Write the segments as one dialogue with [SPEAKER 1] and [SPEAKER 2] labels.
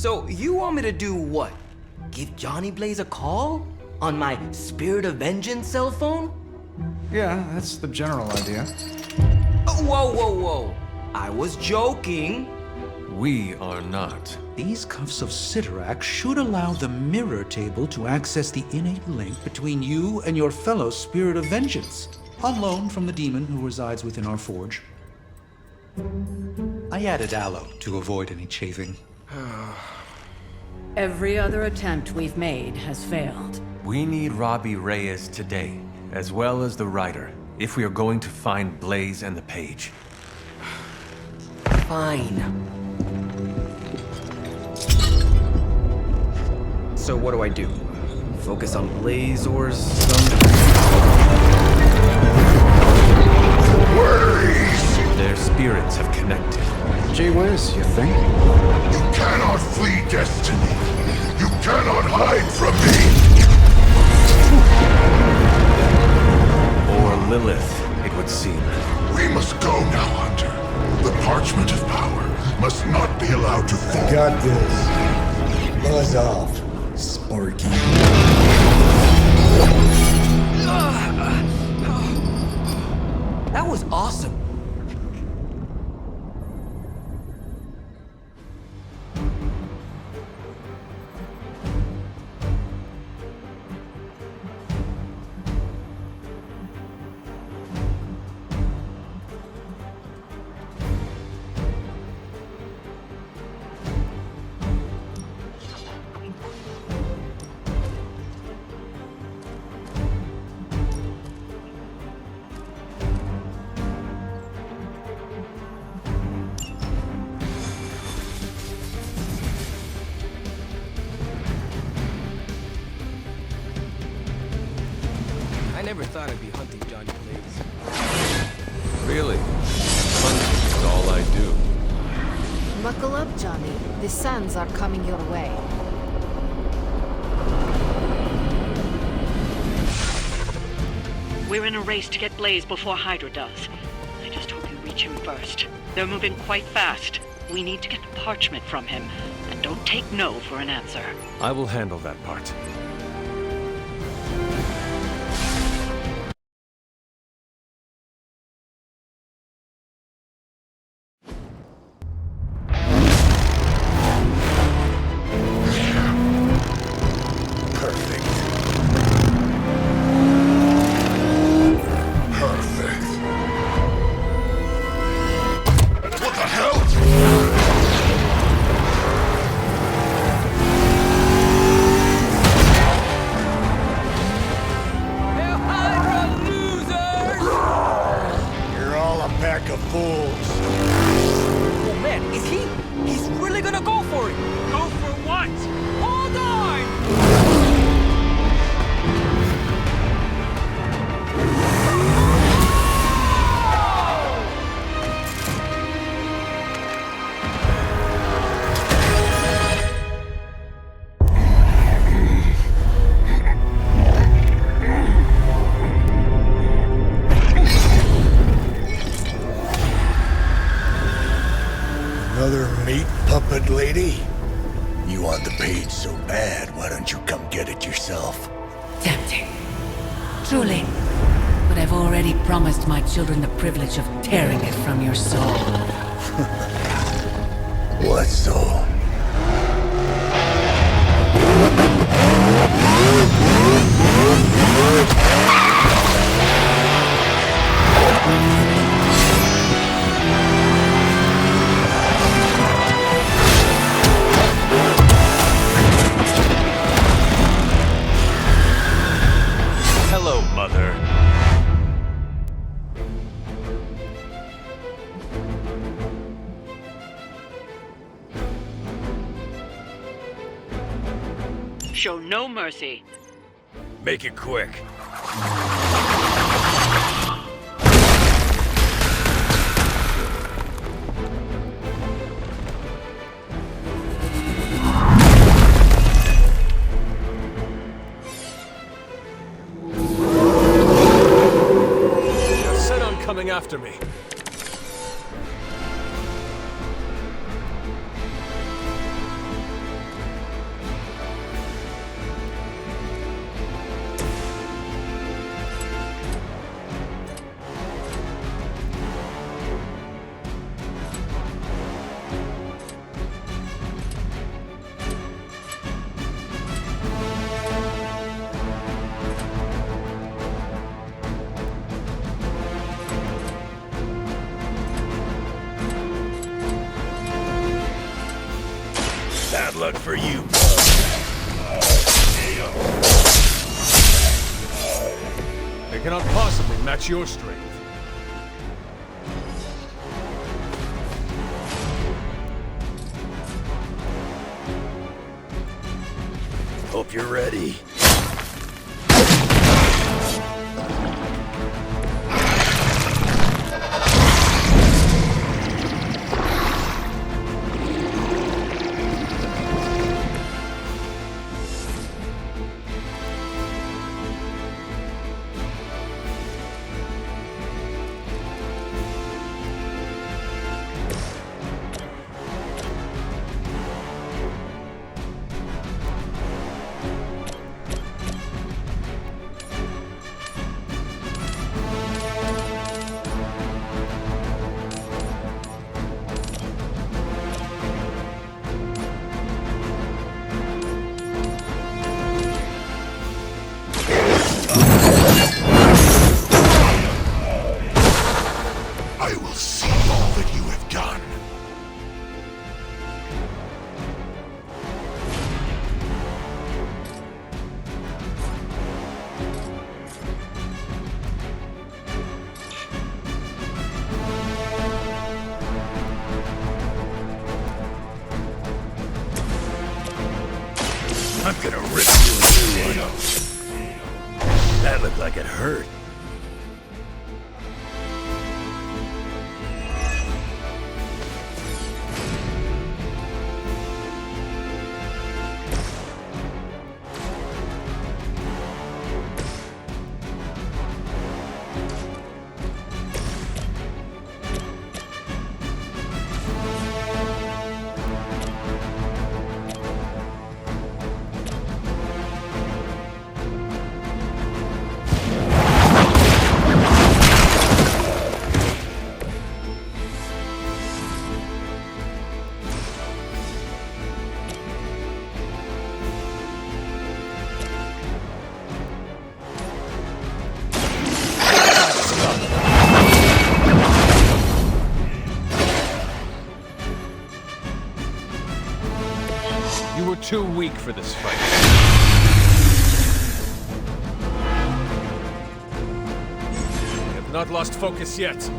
[SPEAKER 1] So you want me to do what? Give Johnny Blaze a call? On my Spirit of Vengeance cell phone?
[SPEAKER 2] Yeah, that's the general idea.
[SPEAKER 1] Whoa. I was joking.
[SPEAKER 3] We are not.
[SPEAKER 4] These cuffs of Sidorak should allow the mirror table to access the innate link between you and your fellow Spirit of Vengeance, on loan from the demon who resides within our forge. I added aloe to avoid any chafing.
[SPEAKER 5] Every other attempt we've made has failed.
[SPEAKER 3] We need Robbie Reyes today, as well as the writer, if we are going to find Blaze and the page.
[SPEAKER 1] Fine. So what do? Focus on Blaze or some...
[SPEAKER 3] Their spirits have connected.
[SPEAKER 2] Gee whiz, you think?
[SPEAKER 6] You cannot flee destiny. You cannot hide from me.
[SPEAKER 3] Or Lilith, it would seem.
[SPEAKER 6] We must go now, Hunter. The parchment of power must not be allowed to fall.
[SPEAKER 7] Got this. Buzz off, Sparky.
[SPEAKER 1] That was awesome. I never thought I'd be hunting Johnny Blaze.
[SPEAKER 3] Really? Hunting is all I do.
[SPEAKER 8] Buckle up, Johnny. The sands are coming your way.
[SPEAKER 9] We're in a race to get Blaze before Hydra does. I just hope you reach him first. They're moving quite fast. We need to get the parchment from him. And don't take no for an answer.
[SPEAKER 3] I will handle that part.
[SPEAKER 1] Oh man, is he? He's really gonna go for it!
[SPEAKER 3] Go for what?
[SPEAKER 1] Hold on!
[SPEAKER 7] Another meat puppet lady? You want the page so bad, why don't you come get it yourself?
[SPEAKER 5] Tempting. Truly. But I've already promised my children the privilege of tearing it from your soul.
[SPEAKER 7] What soul?
[SPEAKER 3] Hello, Mother.
[SPEAKER 9] Show no mercy.
[SPEAKER 3] Make it quick.
[SPEAKER 10] They're set on coming after me.
[SPEAKER 7] luck for you,
[SPEAKER 10] They cannot possibly match your strength.
[SPEAKER 7] Hope you're ready.
[SPEAKER 6] I will see all that you have done.
[SPEAKER 7] I'm gonna rip you a new one. That looked like it hurt.
[SPEAKER 10] You were too weak for this fight. You have not lost focus yet.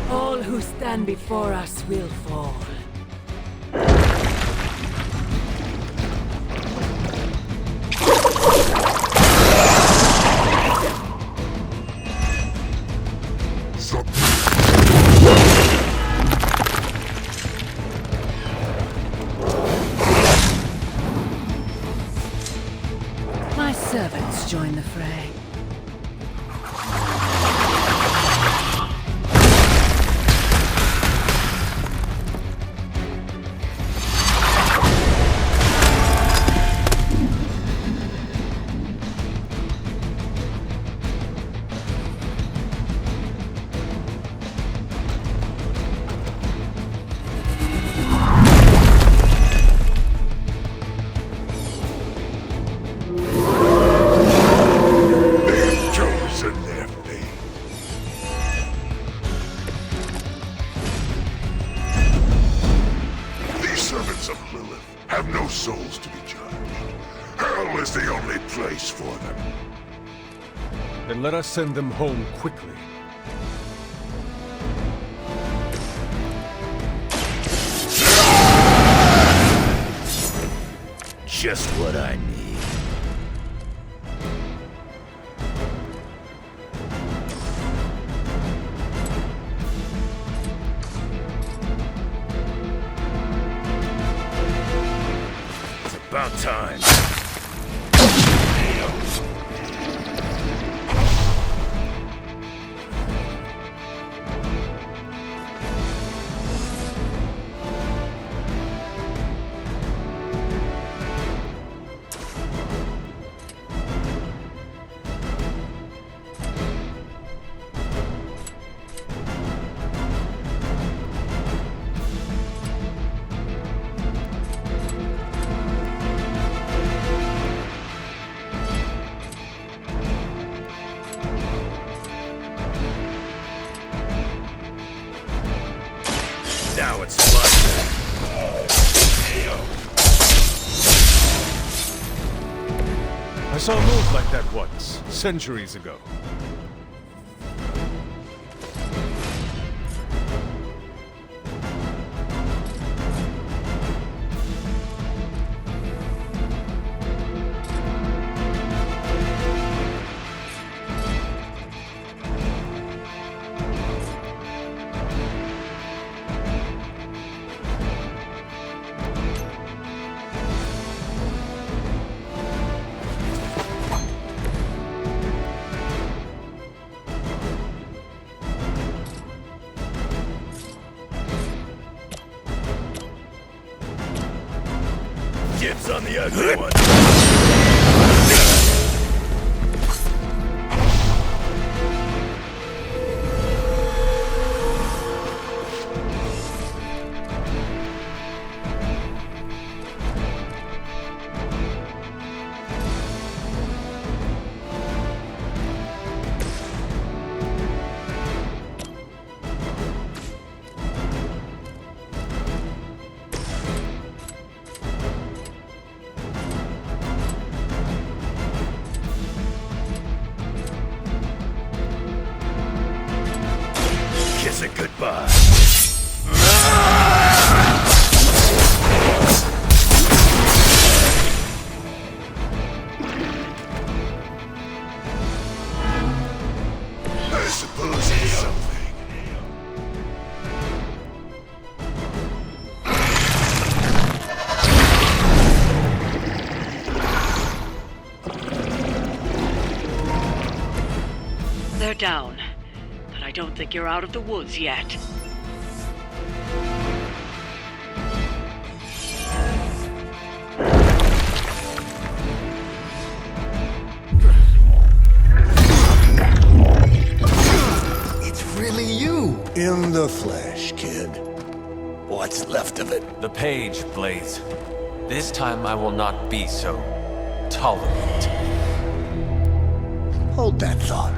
[SPEAKER 5] All who stand before us will fall. My servants join the fray.
[SPEAKER 6] Have no souls to be judged. Hell is the only place for them.
[SPEAKER 10] Then let us send them home quickly.
[SPEAKER 7] Just what I need. time. Now it's blood.
[SPEAKER 10] I saw a move like that once, centuries ago.
[SPEAKER 7] Dibs on the ugly one. Kiss it goodbye.
[SPEAKER 6] I suppose it's something.
[SPEAKER 9] They're down. But I don't think you're out of the woods yet.
[SPEAKER 1] It's really you!
[SPEAKER 7] In the flesh, kid. What's left of it?
[SPEAKER 3] The page, Blaze. This time I will not be so tolerant.
[SPEAKER 7] Hold that thought.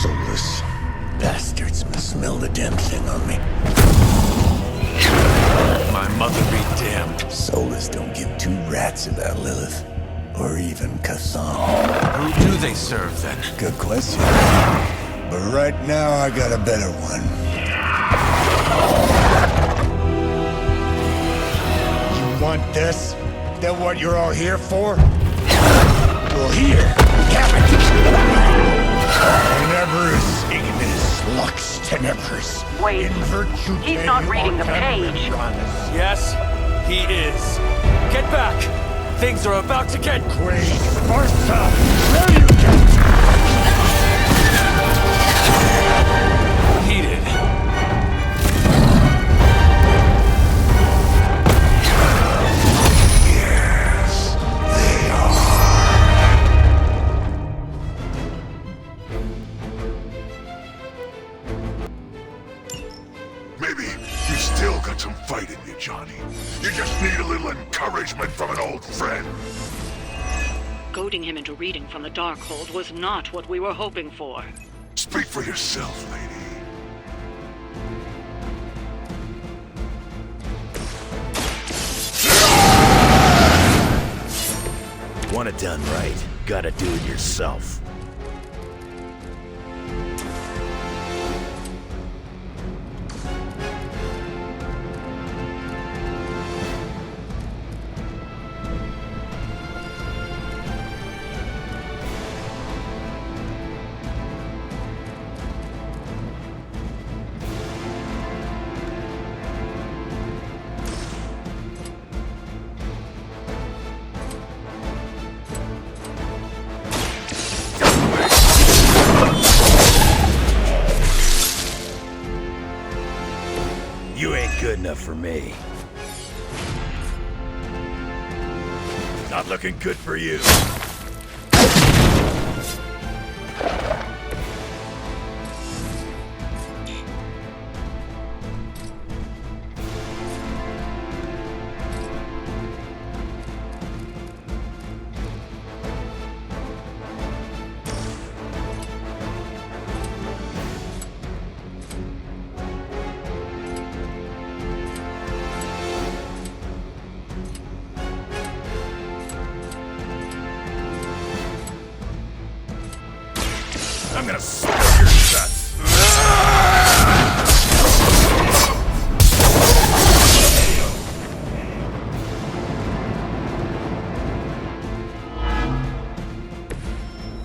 [SPEAKER 7] Soulless bastards must smell the damn thing on me.
[SPEAKER 3] My mother be damned.
[SPEAKER 7] Soulless don't give two rats about Lilith. Or even Kassan.
[SPEAKER 3] Who do they serve, then?
[SPEAKER 7] Good question. But right now, I got a better one. You want this? That what you're all here for? Well, here, have it! Tenebris ignis lux tenebris.
[SPEAKER 9] Wait,
[SPEAKER 7] In virtue
[SPEAKER 9] he's not reading the page.
[SPEAKER 3] Yes, he is. Get back! Things are about to get
[SPEAKER 7] Great Sparta! There you go!
[SPEAKER 3] heated.
[SPEAKER 7] Yes, they are.
[SPEAKER 6] Maybe you still got some fight in you, Johnny. You just need a little encouragement from an old friend.
[SPEAKER 9] Goading him into reading from the Darkhold was not what we were hoping for.
[SPEAKER 6] Speak for yourself, lady.
[SPEAKER 7] Want it done right, gotta do it yourself. enough for me. Not looking good for you. I'm gonna spill your guts.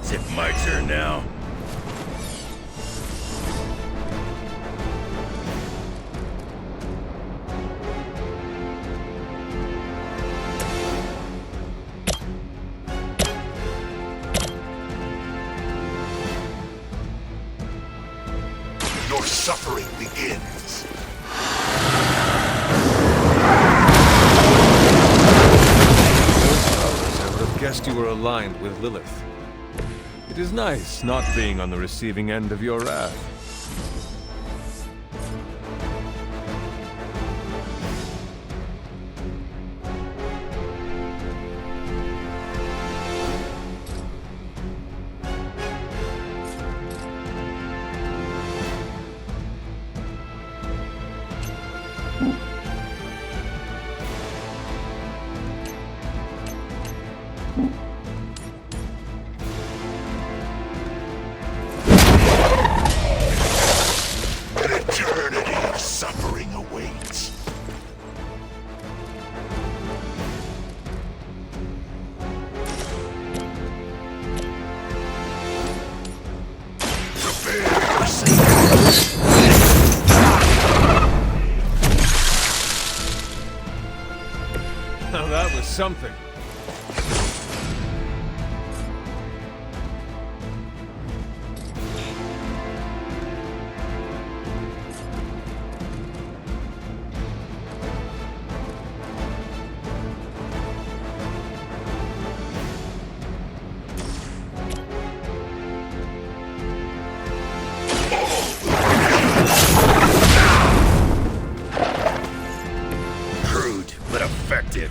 [SPEAKER 7] Is it my turn now?
[SPEAKER 6] Your suffering begins.
[SPEAKER 10] I would have guessed you were aligned with Lilith. It is nice not being on the receiving end of your wrath.
[SPEAKER 6] An eternity of suffering awaits. Prepare yourself.
[SPEAKER 10] Now that was something.
[SPEAKER 7] Crude, but effective.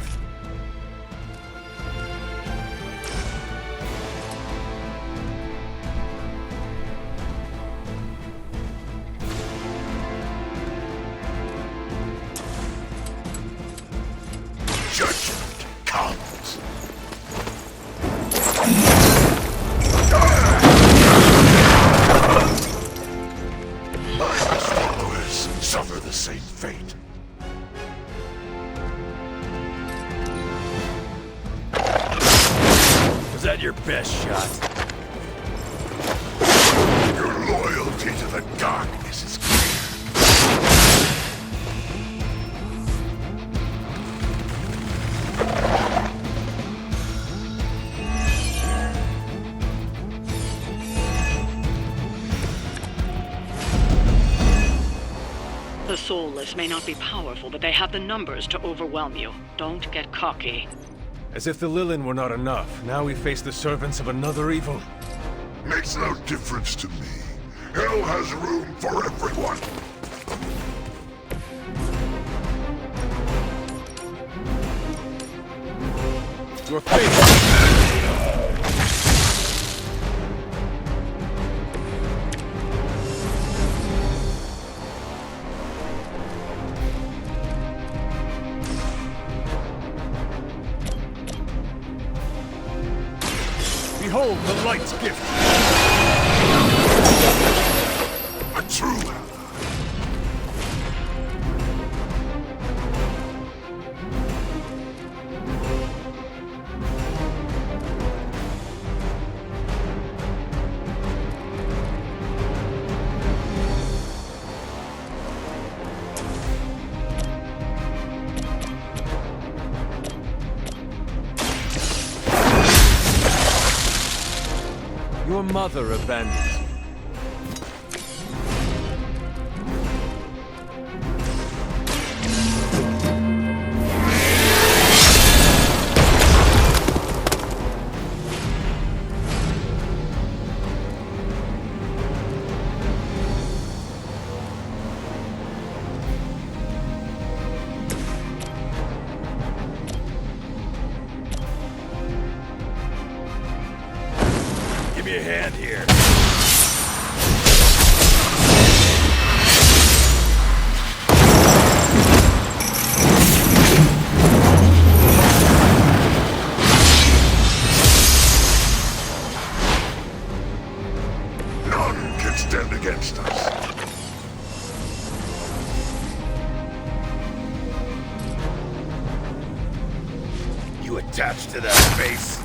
[SPEAKER 6] Judgment comes. My followers suffer the same fate.
[SPEAKER 7] Was that your best shot?
[SPEAKER 6] Your loyalty to the darkness is clear.
[SPEAKER 9] The soulless may not be powerful, but they have the numbers to overwhelm you. Don't get cocky.
[SPEAKER 10] As if the Lilin were not enough, now we face the servants of another evil.
[SPEAKER 6] Makes no difference to me. Hell has room for everyone.
[SPEAKER 10] Your fate! Behold the light's gift!
[SPEAKER 6] A true ally.
[SPEAKER 10] Your mother abandons you.
[SPEAKER 7] you a hand here.
[SPEAKER 6] None can stand against us.
[SPEAKER 7] You attached to that face?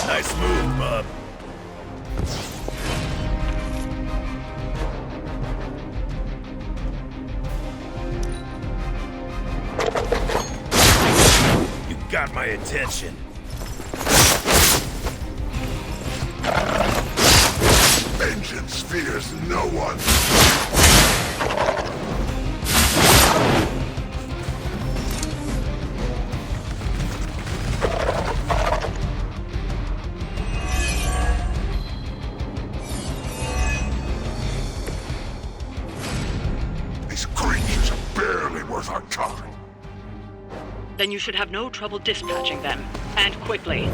[SPEAKER 7] Nice move, bub. You got my attention.
[SPEAKER 6] Vengeance fears no one. These creatures are barely worth our time.
[SPEAKER 9] Then you should have no trouble dispatching them. And quickly.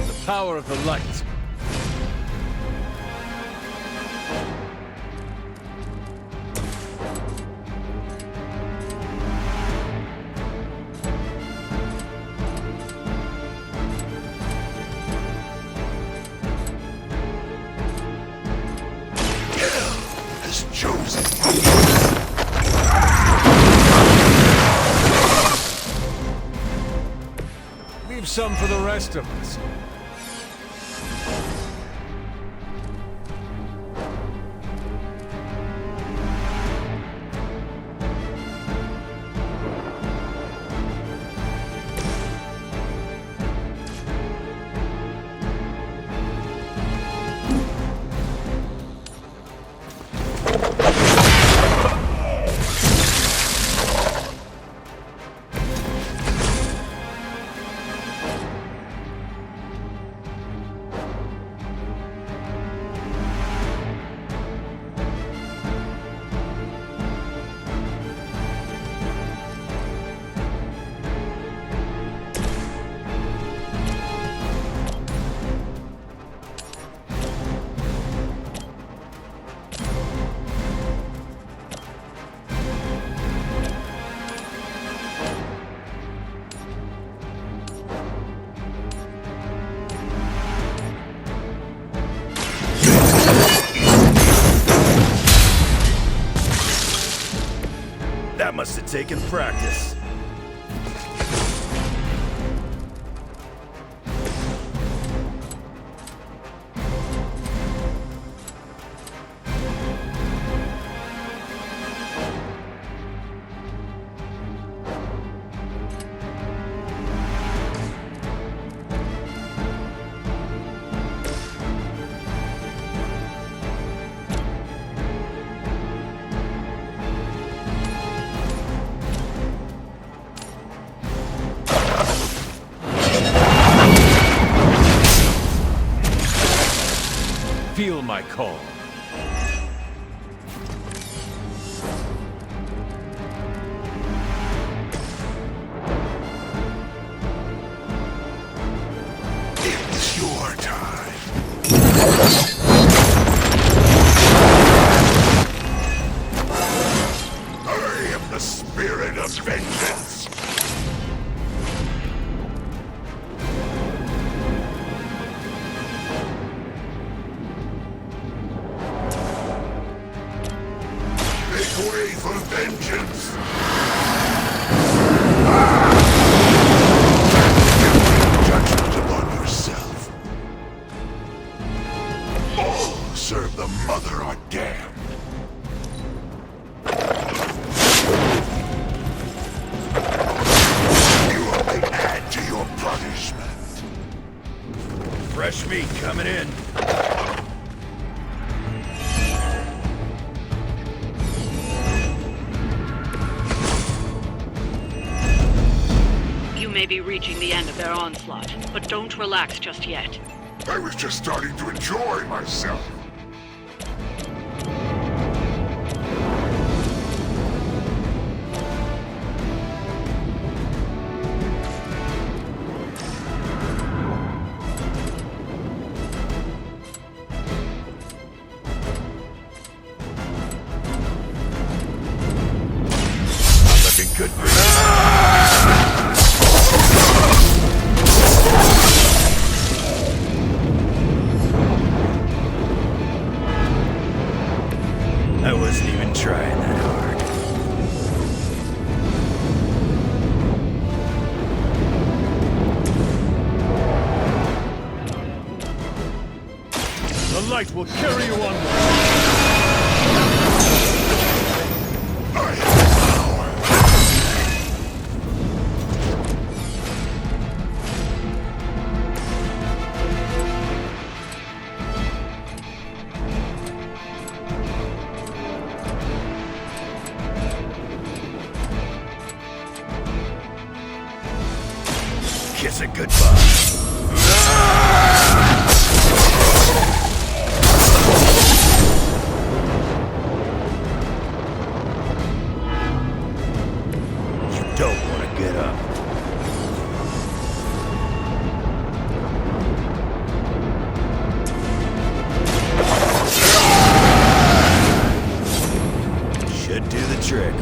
[SPEAKER 10] The power of the light.
[SPEAKER 6] Has chosen.
[SPEAKER 10] Leave some for the rest of us.
[SPEAKER 7] That must have taken practice.
[SPEAKER 10] Feel my call.
[SPEAKER 6] It's your time. I am the spirit of vengeance.
[SPEAKER 7] Fresh meat coming in.
[SPEAKER 9] You may be reaching the end of their onslaught, but don't relax just yet.
[SPEAKER 6] I was just starting to enjoy myself.
[SPEAKER 7] Looking good for you. I wasn't even trying that hard.
[SPEAKER 10] The light will carry you onward.
[SPEAKER 6] I have power.
[SPEAKER 7] Kiss it goodbye. You don't want to get up. Should do the trick.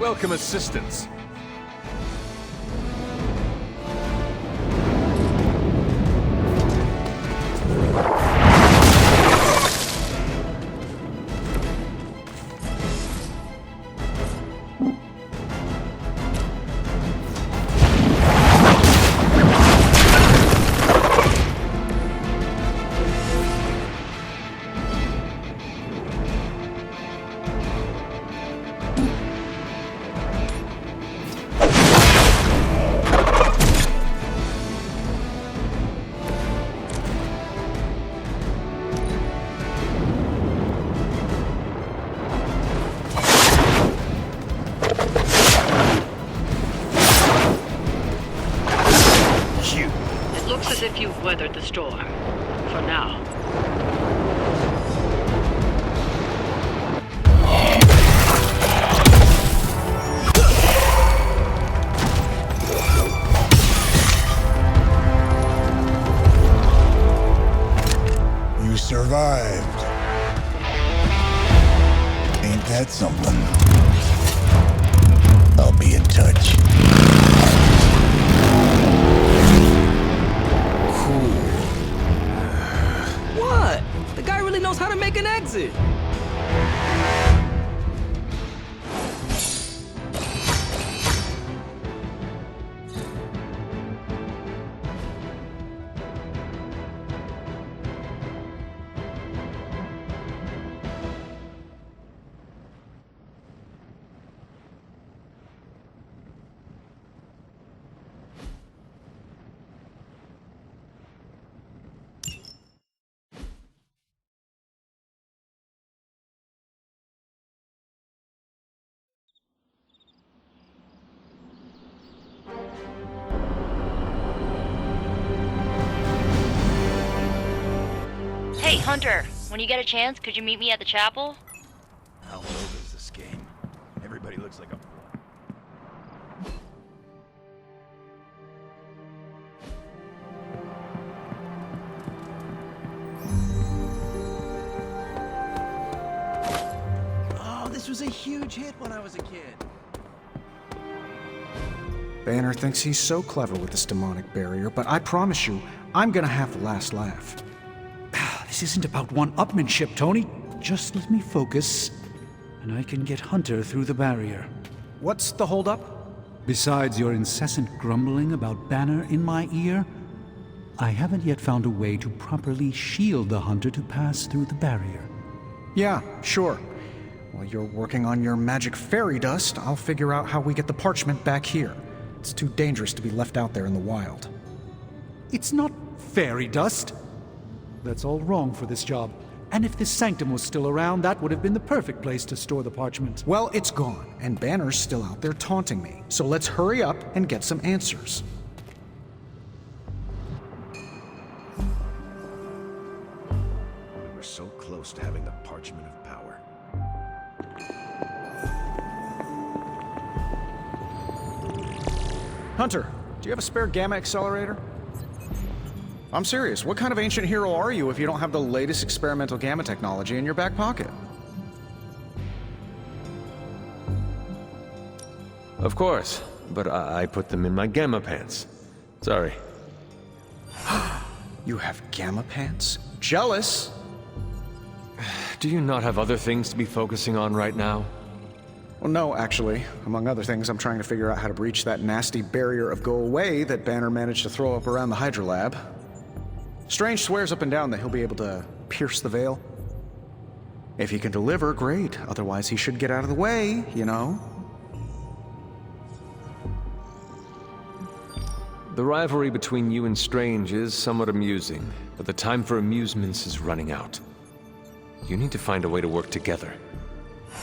[SPEAKER 10] Welcome assistance.
[SPEAKER 9] Looks as if you've weathered the storm. For now.
[SPEAKER 7] You survived. Ain't that something? I'll be in touch.
[SPEAKER 1] What? The guy really knows how to make an exit.
[SPEAKER 11] Hey, Hunter, when you get a chance, could you meet me at the chapel?
[SPEAKER 7] How old is this game? Everybody looks like a...
[SPEAKER 12] Oh, this was a huge hit when I was a kid.
[SPEAKER 2] Banner thinks he's so clever with this demonic barrier, but I promise you, I'm gonna have the last laugh.
[SPEAKER 4] This isn't about one-upmanship, Tony. Just let me focus, and I can get Hunter through the barrier.
[SPEAKER 2] What's the holdup?
[SPEAKER 4] Besides your incessant grumbling about Banner in my ear, I haven't yet found a way to properly shield the Hunter to pass through the barrier.
[SPEAKER 2] Yeah, sure. While you're working on your magic fairy dust, I'll figure out how we get the parchment back here. It's too dangerous to be left out there in the wild.
[SPEAKER 4] It's not fairy dust. That's all wrong for this job. And if this sanctum was still around, that would have been the perfect place to store the parchment.
[SPEAKER 2] Well, it's gone, and Banner's still out there taunting me. So let's hurry up and get some answers.
[SPEAKER 7] We were so close to having the parchment of power.
[SPEAKER 2] Hunter, do you have a spare gamma accelerator? I'm serious. What kind of ancient hero are you if you don't have the latest experimental gamma technology in your back pocket?
[SPEAKER 10] Of course, but I put them in my gamma pants. Sorry.
[SPEAKER 2] You have gamma pants? Jealous?
[SPEAKER 10] Do you not have other things to be focusing on right now?
[SPEAKER 2] Well, no, actually. Among other things, I'm trying to figure out how to breach that nasty barrier of go away that Banner managed to throw up around the Hydra lab. Strange swears up and down that he'll be able to pierce the veil. If he can deliver, great. Otherwise, he should get out of the way, you know?
[SPEAKER 10] The rivalry between you and Strange is somewhat amusing, but the time for amusements is running out. You need to find a way to work together.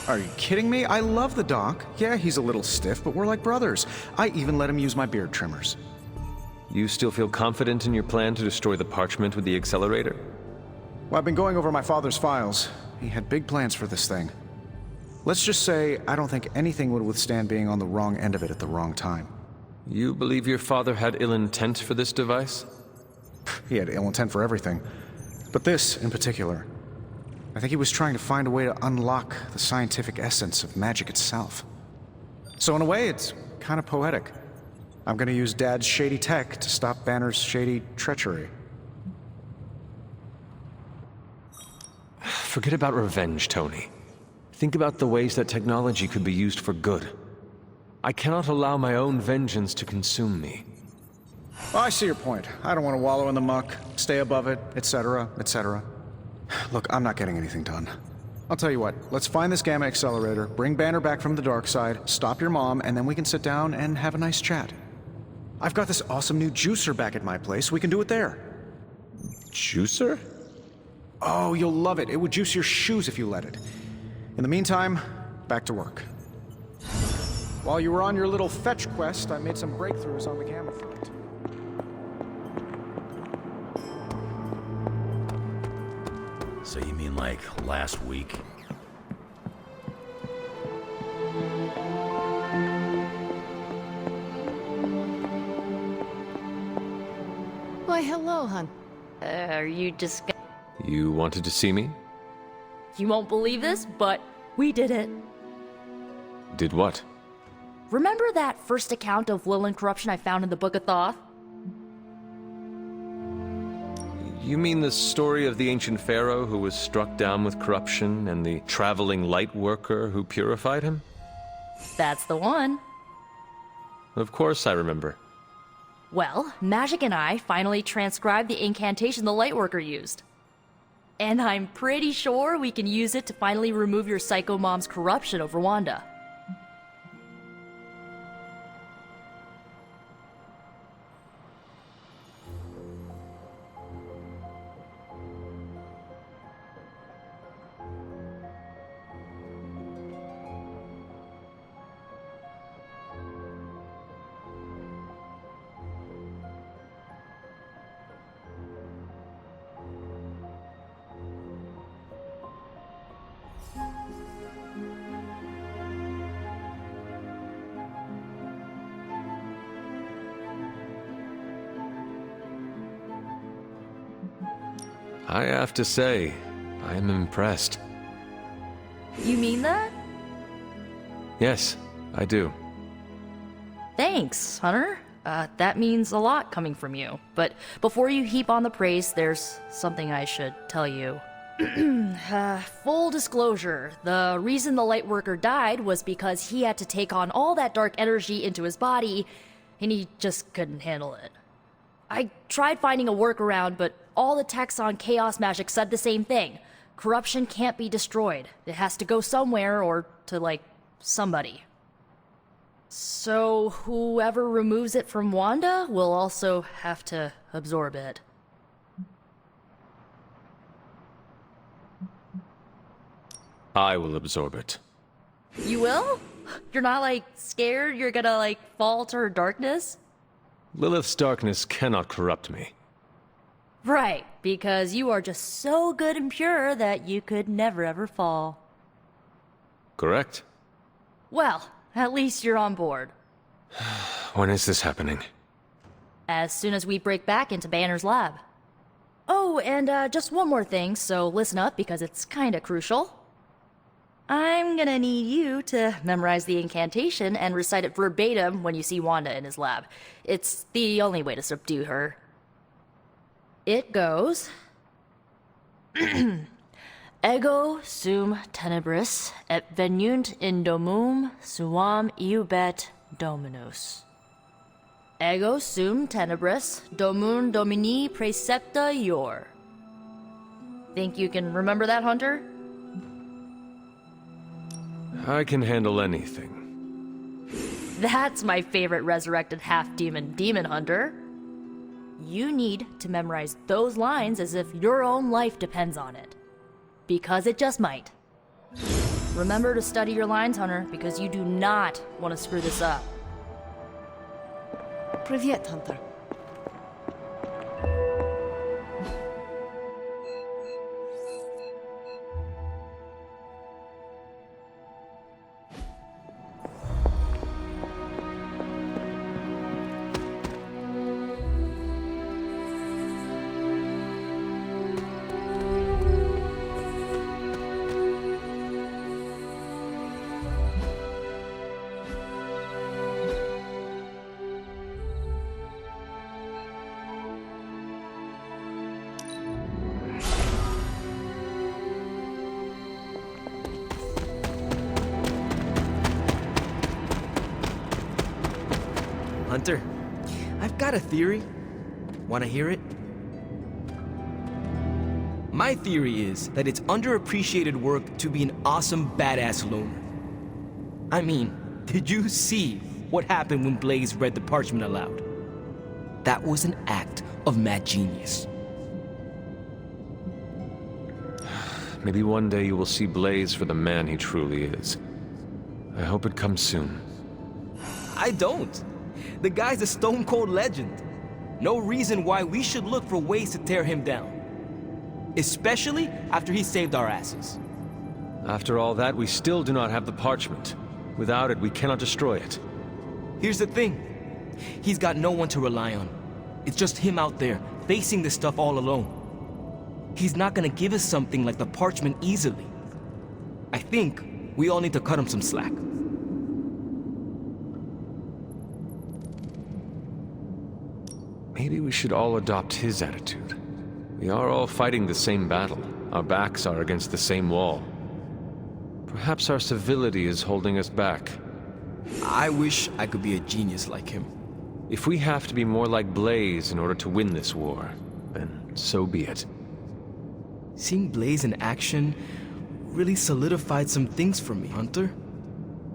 [SPEAKER 2] Are you kidding me? I love the Doc. Yeah, he's a little stiff, but we're like brothers. I even let him use my beard trimmers.
[SPEAKER 10] You still feel confident in your plan to destroy the parchment with the accelerator?
[SPEAKER 2] Well, I've been going over my father's files. He had big plans for this thing. Let's just say I don't think anything would withstand being on the wrong end of it at the wrong time.
[SPEAKER 10] You believe your father had ill intent for this device?
[SPEAKER 2] He had ill intent for everything. But this, in particular. I think he was trying to find a way to unlock the scientific essence of magic itself. So in a way, it's kind of poetic. I'm gonna use Dad's shady tech to stop Banner's shady treachery.
[SPEAKER 10] Forget about revenge, Tony. Think about the ways that technology could be used for good. I cannot allow my own vengeance to consume me.
[SPEAKER 2] Well, I see your point. I don't want to wallow in the muck, stay above it, etc., etc. Look, I'm not getting anything done. I'll tell you what, let's find this gamma accelerator, bring Banner back from the dark side, stop your mom, and then we can sit down and have a nice chat. I've got this awesome new juicer back at my place. We can do it there.
[SPEAKER 10] Juicer?
[SPEAKER 2] Oh, you'll love it. It would juice your shoes if you let it. In the meantime, back to work. While you were on your little fetch quest, I made some breakthroughs on the gamma front.
[SPEAKER 7] So you mean like last week?
[SPEAKER 8] Why, hello, hon.
[SPEAKER 11] Are you just...
[SPEAKER 10] You wanted to see me?
[SPEAKER 12] You won't believe this, but we did it.
[SPEAKER 10] Did what?
[SPEAKER 12] Remember that first account of Lilith corruption I found in the Book of Thoth?
[SPEAKER 10] You mean the story of the ancient pharaoh who was struck down with corruption and the traveling light worker who purified him?
[SPEAKER 12] That's the one.
[SPEAKER 10] Of course I remember.
[SPEAKER 12] Well, Magic and I finally transcribed the incantation the Lightworker used. And I'm pretty sure we can use it to finally remove your Psycho Mom's corruption over Wanda.
[SPEAKER 10] I have to say, I am impressed.
[SPEAKER 12] You mean that?
[SPEAKER 10] Yes, I do.
[SPEAKER 12] Thanks, Hunter. That means a lot coming from you. But before you heap on the praise, there's something I should tell you. Full disclosure, the reason the Lightworker died was because he had to take on all that dark energy into his body, and he just couldn't handle it. I tried finding a workaround, but all the texts on Chaos Magic said the same thing. Corruption can't be destroyed. It has to go somewhere or to, like, somebody. So whoever removes it from Wanda will also have to absorb it.
[SPEAKER 10] I will absorb it.
[SPEAKER 12] You will? You're not, like, scared you're gonna, like, fall to her darkness?
[SPEAKER 10] Lilith's darkness cannot corrupt me.
[SPEAKER 12] Right, because you are just so good and pure that you could never ever fall.
[SPEAKER 10] Correct?
[SPEAKER 12] Well, at least you're on board.
[SPEAKER 10] When is this happening?
[SPEAKER 12] As soon as we break back into Banner's lab. Oh, and just one more thing, so listen up because it's kinda crucial. I'm gonna need you to memorize the incantation and recite it verbatim when you see Wanda in his lab. It's the only way to subdue her. It goes... Ego sum tenebris et venunt in domum suam iubet dominus. Ego sum tenebris domum domini precepta ior. Think you can remember that, Hunter?
[SPEAKER 10] I can handle anything.
[SPEAKER 12] That's my favorite resurrected half-demon demon hunter. You need to memorize those lines as if your own life depends on it. Because it just might. Remember to study your lines, Hunter, because you do not want to screw this up.
[SPEAKER 8] Привет, Hunter.
[SPEAKER 1] Hunter, I've got a theory. Wanna hear it? My theory is that it's underappreciated work to be an awesome badass loner. I mean, did you see what happened when Blaze read the parchment aloud? That was an act of mad genius.
[SPEAKER 10] Maybe one day you will see Blaze for the man he truly is. I hope it comes soon.
[SPEAKER 1] I don't. The guy's a stone-cold legend. No reason why we should look for ways to tear him down. Especially after he saved our asses.
[SPEAKER 10] After all that, we still do not have the parchment. Without it, we cannot destroy it.
[SPEAKER 1] Here's the thing. He's got no one to rely on. It's just him out there, facing this stuff all alone. He's not gonna give us something like the parchment easily. I think we all need to cut him some slack.
[SPEAKER 10] Maybe we should all adopt his attitude. We are all fighting the same battle. Our backs are against the same wall. Perhaps our civility is holding us back.
[SPEAKER 1] I wish I could be a genius like him.
[SPEAKER 10] If we have to be more like Blaze in order to win this war, then so be it.
[SPEAKER 1] Seeing Blaze in action really solidified some things for me, Hunter.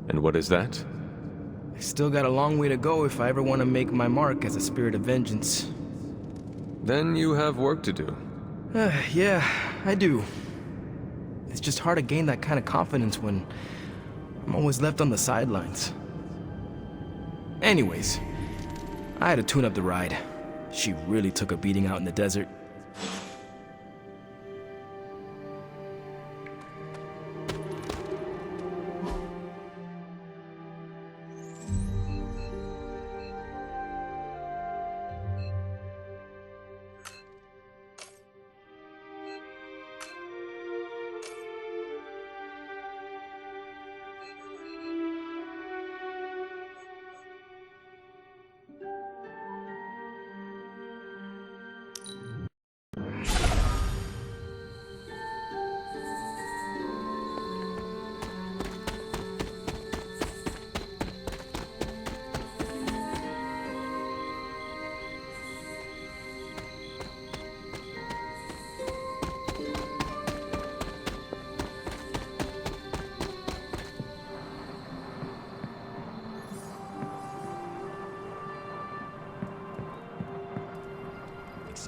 [SPEAKER 10] And what is that?
[SPEAKER 1] I still got a long way to go if I ever want to make my mark as a spirit of vengeance.
[SPEAKER 10] Then you have work to do.
[SPEAKER 1] Yeah, I do. It's just hard to gain that kind of confidence when I'm always left on the sidelines. Anyways, I had to tune up the ride. She really took a beating out in the desert.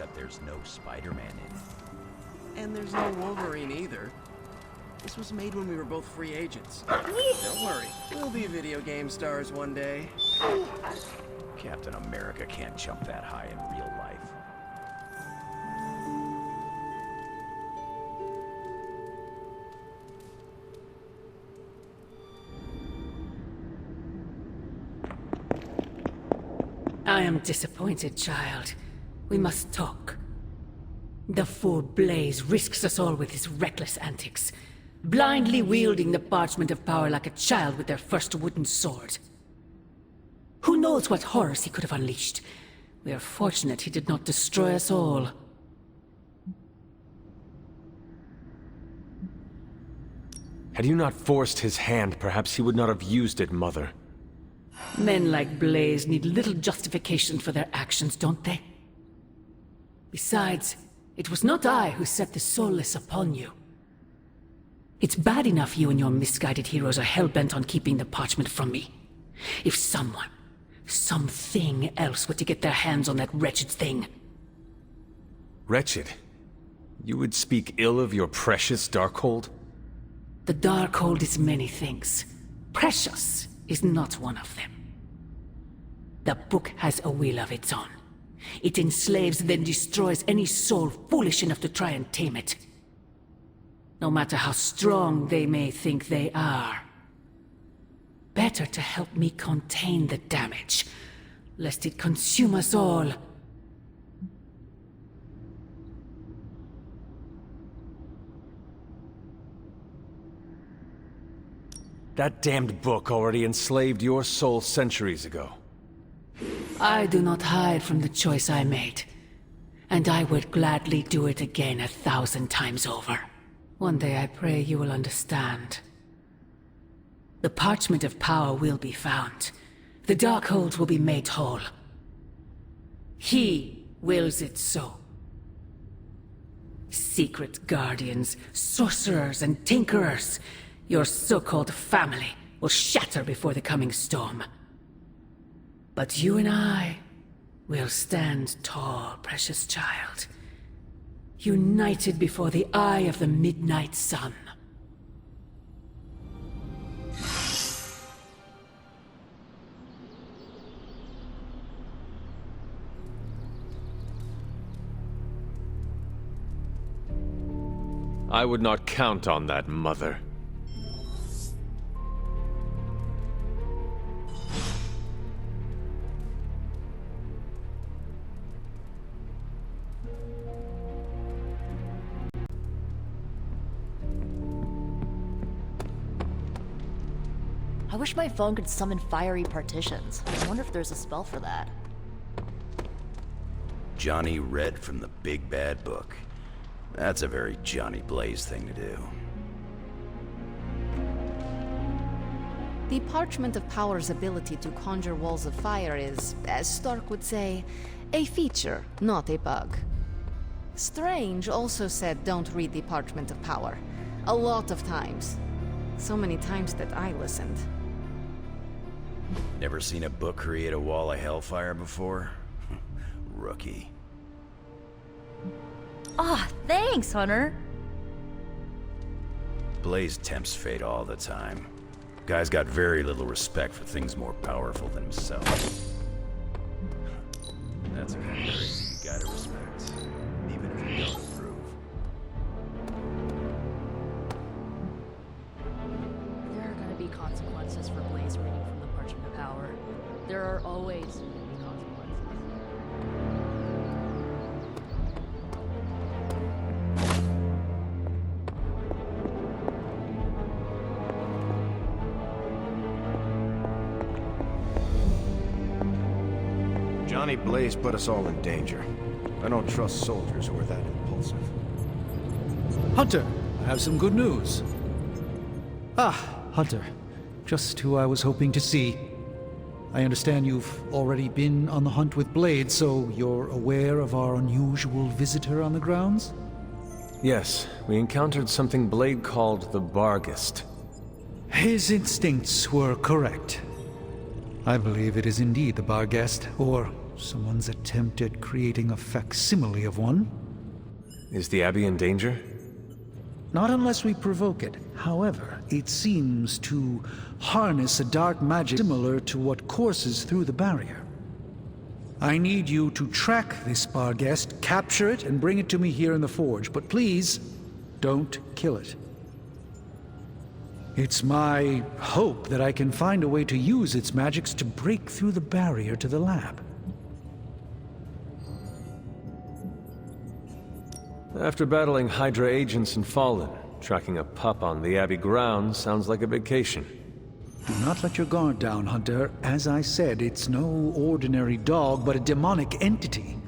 [SPEAKER 13] Except there's no Spider-Man in it.
[SPEAKER 14] And there's no Wolverine either. This was made when we were both free agents. Don't worry, we'll be video game stars one day.
[SPEAKER 13] Captain America can't jump that high in real life.
[SPEAKER 5] I am disappointed, child. We must talk. The fool Blaze risks us all with his reckless antics, blindly wielding the parchment of power like a child with their first wooden sword. Who knows what horrors he could have unleashed? We are fortunate he did not destroy us all.
[SPEAKER 10] Had you not forced his hand, perhaps he would not have used it, Mother.
[SPEAKER 5] Men like Blaze need little justification for their actions, don't they? Besides, it was not I who set the soulless upon you. It's bad enough you and your misguided heroes are hell-bent on keeping the parchment from me. If someone, something else were to get their hands on that wretched thing.
[SPEAKER 10] Wretched? You would speak ill of your precious Darkhold?
[SPEAKER 5] The Darkhold is many things. Precious is not one of them. The book has a will of its own. It enslaves, then destroys any soul foolish enough to try and tame it. No matter how strong they may think they are. Better to help me contain the damage, lest it consume us all.
[SPEAKER 10] That damned book already enslaved your soul centuries ago.
[SPEAKER 5] I do not hide from the choice I made. And I would gladly do it again 1,000 times over. One day I pray you will understand. The parchment of power will be found. The Darkhold will be made whole. He wills it so. Secret guardians, sorcerers, and tinkerers, your so-called family, will shatter before the coming storm. But you and I will stand tall, precious child. United before the eye of the midnight sun.
[SPEAKER 10] I would not count on that, Mother.
[SPEAKER 12] I wish my phone could summon fiery partitions. I wonder if there's a spell for that.
[SPEAKER 13] Johnny read from the big bad book. That's a very Johnny Blaze thing to do.
[SPEAKER 8] The Parchment of Power's ability to conjure walls of fire is, as Stark would say, a feature, not a bug. Strange also said don't read the Parchment of Power. A lot of times. So many times that I listened.
[SPEAKER 13] Never seen a book create a wall of hellfire before? Rookie.
[SPEAKER 12] Ah, thanks, Hunter.
[SPEAKER 13] Blaze tempts fate all the time. Guy's got very little respect for things more powerful than himself. That's a very easy guy to respect, even if you don't approve.
[SPEAKER 12] There are gonna be consequences for Blaze reading from the Parchment of Power. There are always consequences.
[SPEAKER 2] Johnny Blaze put us all in danger. I don't trust soldiers who are that impulsive.
[SPEAKER 4] Hunter, I have some good news. Ah, Hunter. Just who I was hoping to see. I understand you've already been on the hunt with Blade, so you're aware of our unusual visitor on the grounds?
[SPEAKER 10] Yes, we encountered something Blade called the Barghest.
[SPEAKER 4] His instincts were correct. I believe it is indeed the Barghest, or someone's attempt at creating a facsimile of one.
[SPEAKER 10] Is the Abbey in danger?
[SPEAKER 4] Not unless we provoke it. However, it seems to harness a dark magic similar to what courses through the barrier. I need you to track this Barghest, capture it, and bring it to me here in the forge. But please, don't kill it. It's my hope that I can find a way to use its magics to break through the barrier to the lab.
[SPEAKER 10] After battling Hydra agents and Fallen, tracking a pup on the Abbey grounds sounds like a vacation.
[SPEAKER 4] Do not let your guard down, Hunter. As I said, it's no ordinary dog, but a demonic entity.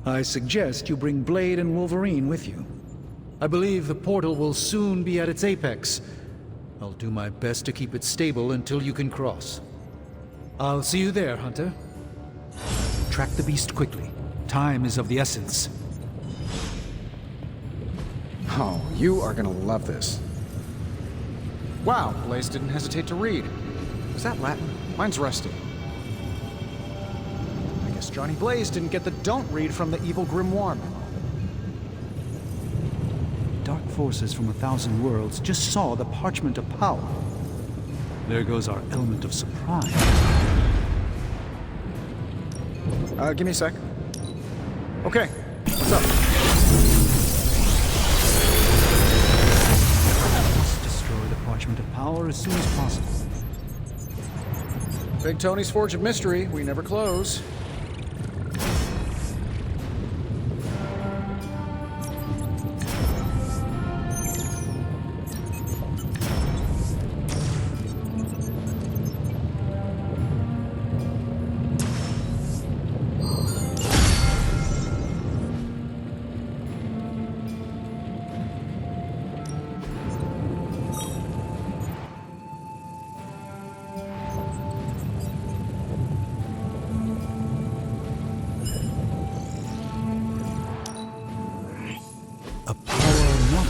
[SPEAKER 4] I suggest you bring Blade and Wolverine with you. I believe the portal will soon be at its apex. I'll do my best to keep it stable until you can cross. I'll see you there, Hunter. Track the beast quickly. Time is of the essence.
[SPEAKER 2] Oh, you are gonna love this. Wow, Blaze didn't hesitate to read. Was that Latin? Mine's rusty. I guess Johnny Blaze didn't get the don't read from the evil grimoire memo.
[SPEAKER 4] Dark forces from 1,000 worlds just saw the parchment of power. There goes our element of surprise.
[SPEAKER 2] Give me a sec. Okay, what's up?
[SPEAKER 4] Destroy the parchment of power as soon as possible.
[SPEAKER 2] Big Tony's Forge of Mystery. We never close.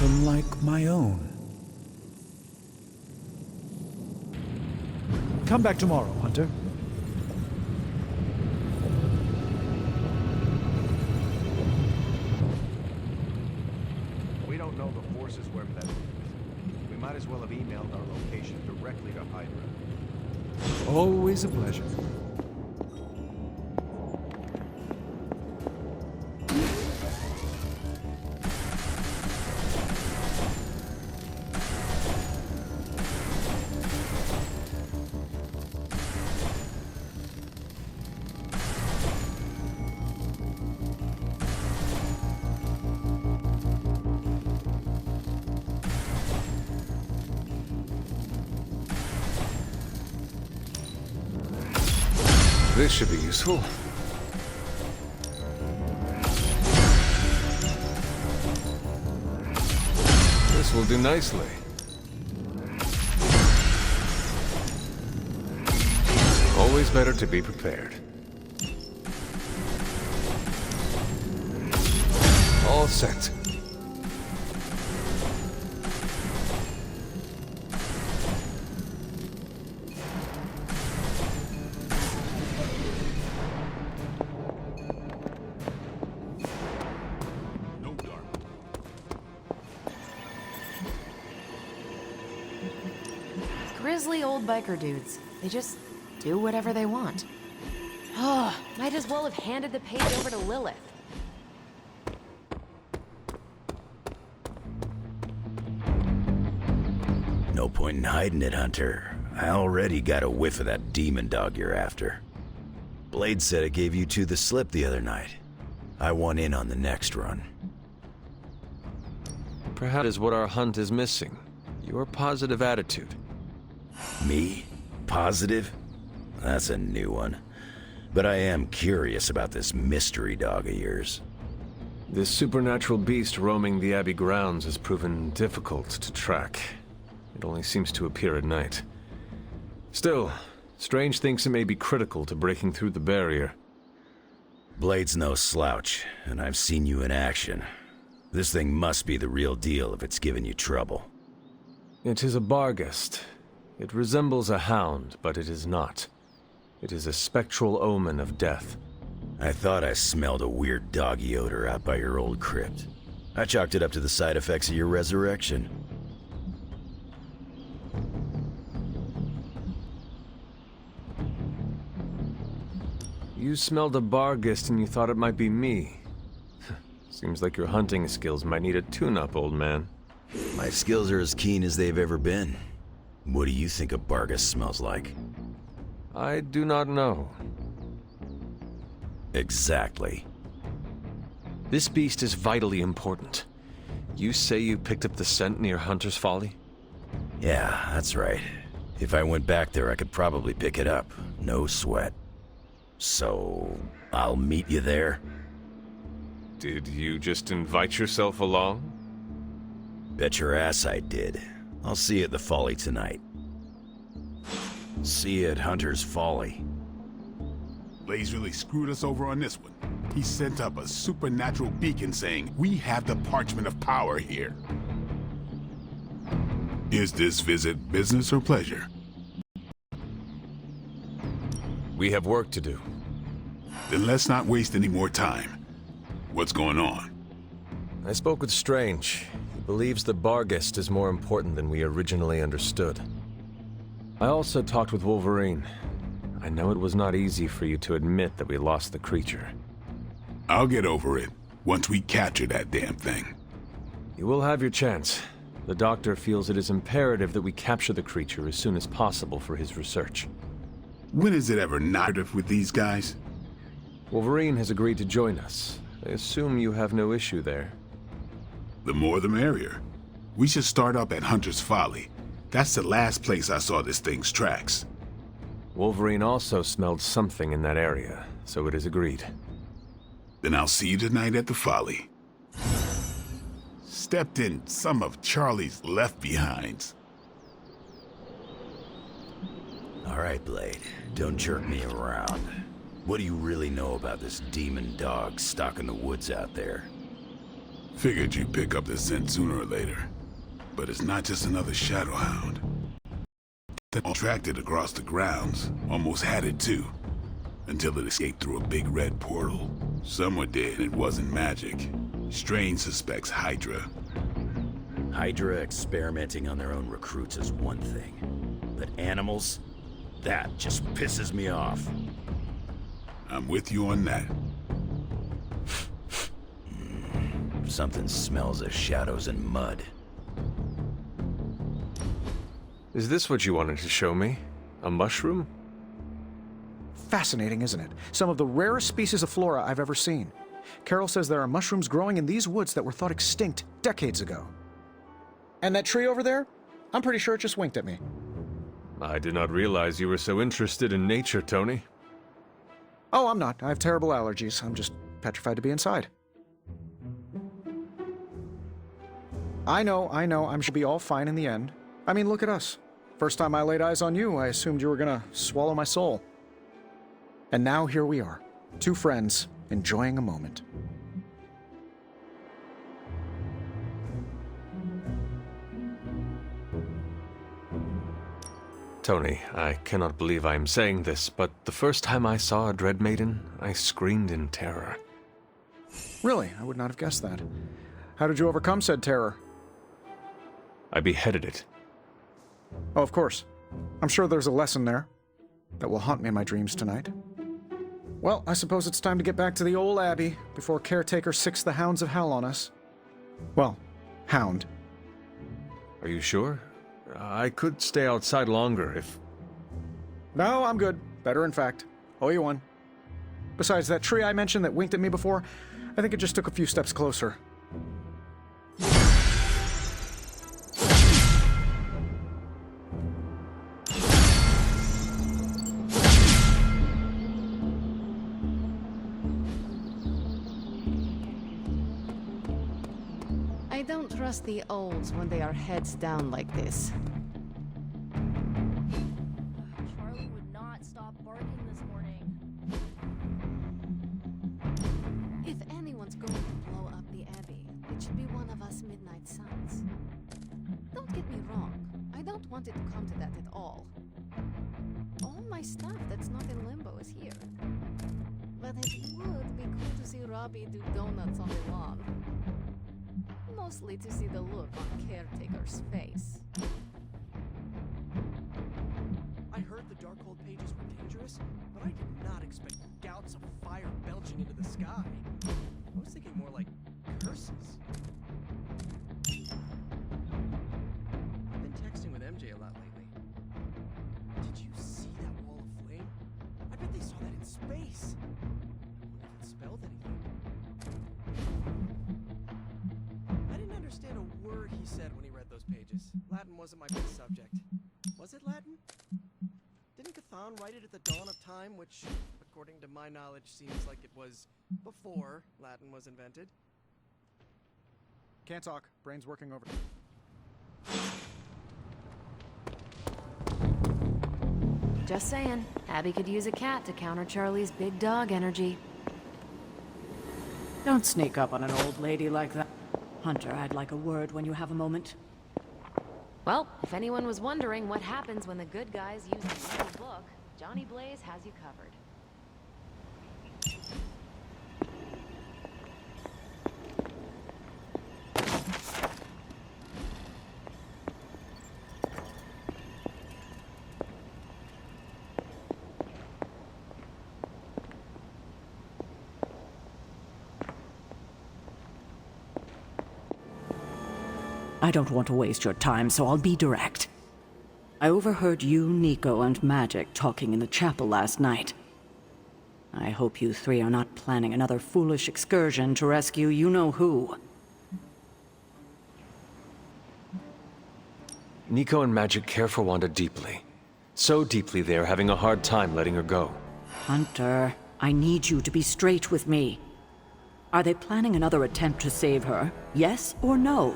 [SPEAKER 4] Unlike my own. Come back tomorrow, Hunter.
[SPEAKER 15] We don't know the forces where that is. We might as well have emailed our location directly to Hydra.
[SPEAKER 4] Always a pleasure.
[SPEAKER 10] This should be useful. This will do nicely. Always better to be prepared. All set.
[SPEAKER 16] Grizzly old biker dudes. They just do whatever they want. Oh, might as well have handed the page over to Lilith.
[SPEAKER 13] No point in hiding it, Hunter. I already got a whiff of that demon dog you're after. Blade said it gave you two the slip the other night. I want in on the next run.
[SPEAKER 10] Perhaps is what our hunt is missing. Your positive attitude.
[SPEAKER 13] Me? Positive? That's a new one. But I am curious about this mystery dog of yours.
[SPEAKER 10] This supernatural beast roaming the Abbey grounds has proven difficult to track. It only seems to appear at night. Still, Strange thinks it may be critical to breaking through the barrier.
[SPEAKER 13] Blade's no slouch, and I've seen you in action. This thing must be the real deal if it's giving you trouble.
[SPEAKER 10] It is a Barghest. It resembles a hound, but it is not. It is a spectral omen of death.
[SPEAKER 13] I thought I smelled a weird doggy odor out by your old crypt. I chalked it up to the side effects of your resurrection.
[SPEAKER 10] You smelled a Barghest and you thought it might be me. Seems like your hunting skills might need a tune-up, old man.
[SPEAKER 13] My skills are as keen as they've ever been. What do you think a Barghest smells like?
[SPEAKER 10] I do not know.
[SPEAKER 13] Exactly.
[SPEAKER 10] This beast is vitally important. You say you picked up the scent near Hunter's Folly?
[SPEAKER 13] Yeah, that's right. If I went back there, I could probably pick it up. No sweat. So, I'll meet you there?
[SPEAKER 10] Did you just invite yourself along?
[SPEAKER 13] Bet your ass I did. I'll see you at the Folly tonight. See you at Hunter's Folly.
[SPEAKER 17] Blaze really screwed us over on this one. He sent up a supernatural beacon saying, "We have the parchment of power here." Is this visit business or pleasure?
[SPEAKER 10] We have work to do.
[SPEAKER 17] Then let's not waste any more time. What's going on?
[SPEAKER 10] I spoke with Strange. He believes the Barghest is more important than we originally understood. I also talked with Wolverine. I know it was not easy for you to admit that we lost the creature.
[SPEAKER 17] I'll get over it once we capture that damn thing.
[SPEAKER 10] You will have your chance. The doctor feels it is imperative that we capture the creature as soon as possible for his research.
[SPEAKER 17] When is it ever narrative with these guys?
[SPEAKER 10] Wolverine has agreed to join us. I assume you have no issue there.
[SPEAKER 17] The more the merrier. We should start up at Hunter's Folly. That's the last place I saw this thing's tracks.
[SPEAKER 10] Wolverine also smelled something in that area, so it is agreed.
[SPEAKER 17] Then I'll see you tonight at the Folly. Stepped in some of Charlie's left-behinds.
[SPEAKER 13] All right, Blade. Don't jerk me around. What do you really know about this demon dog stalking the woods out there?
[SPEAKER 17] Figured you'd pick up the scent sooner or later. But it's not just another shadow hound. That tracked it across the grounds. Almost had it too. Until it escaped through a big red portal. Some were dead and it wasn't magic. Strange suspects Hydra.
[SPEAKER 13] Hydra experimenting on their own recruits is one thing. But animals? That just pisses me off.
[SPEAKER 17] I'm with you on that.
[SPEAKER 13] Something smells of shadows and mud.
[SPEAKER 10] Is this what you wanted to show me? A mushroom?
[SPEAKER 2] Fascinating, isn't it? Some of the rarest species of flora I've ever seen. Carol says there are mushrooms growing in these woods that were thought extinct decades ago. And that tree over there? I'm pretty sure it just winked at me.
[SPEAKER 10] I did not realize you were so interested in nature, Tony.
[SPEAKER 2] Oh, I'm not. I have terrible allergies. I'm just petrified to be inside. I know. I'm sure it'll be all fine in the end. I mean, look at us. First time I laid eyes on you, I assumed you were gonna swallow my soul. And now here we are, two friends, enjoying a moment.
[SPEAKER 10] Tony, I cannot believe I am saying this, but the first time I saw a Dread Maiden, I screamed in terror.
[SPEAKER 2] Really? I would not have guessed that. How did you overcome said terror?
[SPEAKER 10] I beheaded it.
[SPEAKER 2] Oh, of course. I'm sure there's a lesson there that will haunt me in my dreams tonight. Well, I suppose it's time to get back to the old Abbey before Caretaker sicks the hounds of hell on us. Well, hound.
[SPEAKER 10] Are you sure? I could stay outside longer if...
[SPEAKER 2] No, I'm good. Better, in fact. Owe you one. Besides, that tree I mentioned that winked at me before, I think it just took a few steps closer.
[SPEAKER 8] I don't trust the olds when they are heads down like this.
[SPEAKER 12] Charlie would not stop barking this morning.
[SPEAKER 8] If anyone's going to blow up the Abbey, it should be one of us Midnight Suns. Don't get me wrong, I don't want it to come to that at all. All my stuff that's not in limbo is here. But it would be cool to see Robbie do donuts on the lawn. Mostly to see the look on Caretaker's face.
[SPEAKER 14] I heard the Darkhold pages were dangerous, but I did not expect gouts of fire belching into the sky. I was thinking more like curses. I've been texting with MJ a lot lately. Did you see that wall of flame? I bet they saw that in space. I wonder if it spelled anything. I didn't understand a word he said when he read those pages. Latin wasn't my best subject. Was it Latin? Didn't Cthon write it at the dawn of time, which, according to my knowledge, seems like it was before Latin was invented?
[SPEAKER 2] Can't talk. Brain's working over.
[SPEAKER 16] Just saying, Abby could use a cat to counter Charlie's big dog energy.
[SPEAKER 5] Don't sneak up on an old lady like that. Hunter, I'd like a word when you have a moment.
[SPEAKER 16] Well, if anyone was wondering what happens when the good guys use the evil book, Johnny Blaze has you covered.
[SPEAKER 5] I don't want to waste your time, so I'll be direct. I overheard you, Nico, and Magic talking in the chapel last night. I hope you three are not planning another foolish excursion to rescue you-know-who.
[SPEAKER 10] Nico and Magic care for Wanda deeply. So deeply they're having a hard time letting her go.
[SPEAKER 5] Hunter, I need you to be straight with me. Are they planning another attempt to save her? Yes or no?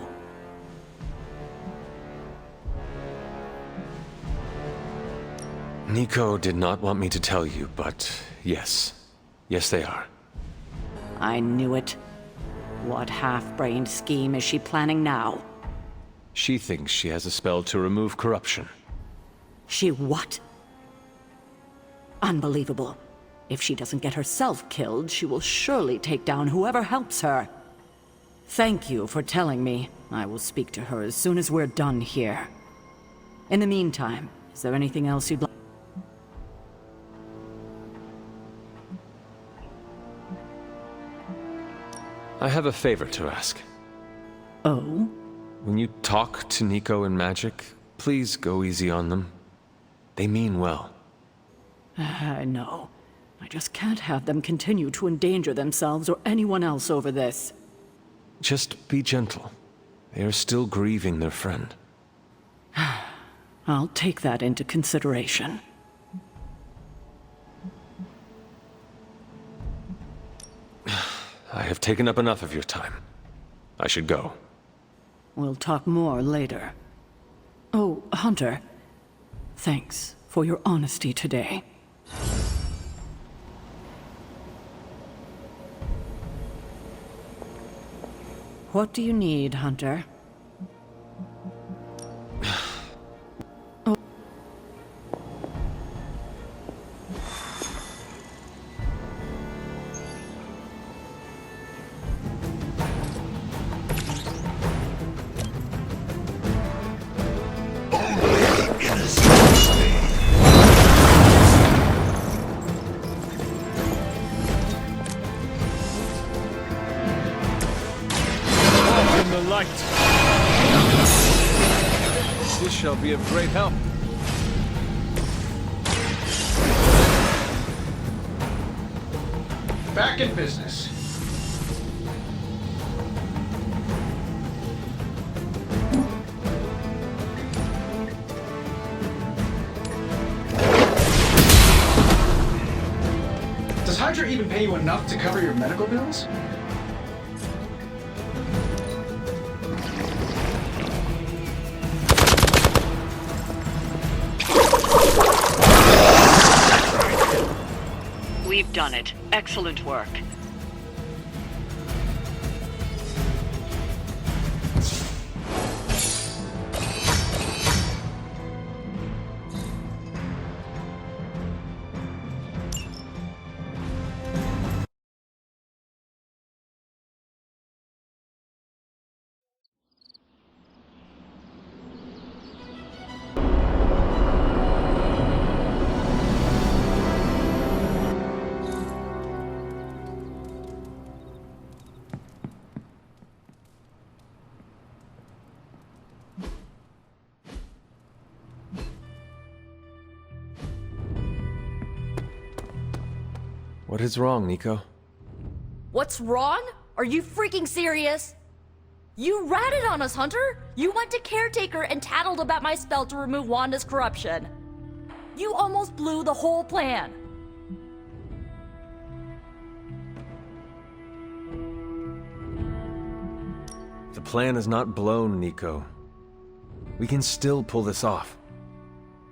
[SPEAKER 10] Nico did not want me to tell you, but yes. Yes, they are.
[SPEAKER 5] I knew it. What half-brained scheme is she planning now?
[SPEAKER 10] She thinks she has a spell to remove corruption.
[SPEAKER 5] She what? Unbelievable. If she doesn't get herself killed, she will surely take down whoever helps her. Thank you for telling me. I will speak to her as soon as we're done here. In the meantime, is there anything else you'd like?
[SPEAKER 10] I have a favor to ask.
[SPEAKER 5] Oh?
[SPEAKER 10] When you talk to Nico and Magic, please go easy on them. They mean well.
[SPEAKER 5] I know. I just can't have them continue to endanger themselves or anyone else over this.
[SPEAKER 10] Just be gentle. They are still grieving their friend.
[SPEAKER 5] I'll take that into consideration.
[SPEAKER 10] I have taken up enough of your time. I should go.
[SPEAKER 5] We'll talk more later. Oh, Hunter. Thanks for your honesty today. What do you need, Hunter?
[SPEAKER 10] This shall be of great help.
[SPEAKER 2] Back in business. Does Hydra even pay you enough to cover your medical bills?
[SPEAKER 9] We've done it. Excellent work.
[SPEAKER 10] What is wrong, Nico?
[SPEAKER 12] What's wrong? Are you freaking serious? You ratted on us, Hunter! You went to Caretaker and tattled about my spell to remove Wanda's corruption. You almost blew the whole plan.
[SPEAKER 10] The plan is not blown, Nico. We can still pull this off.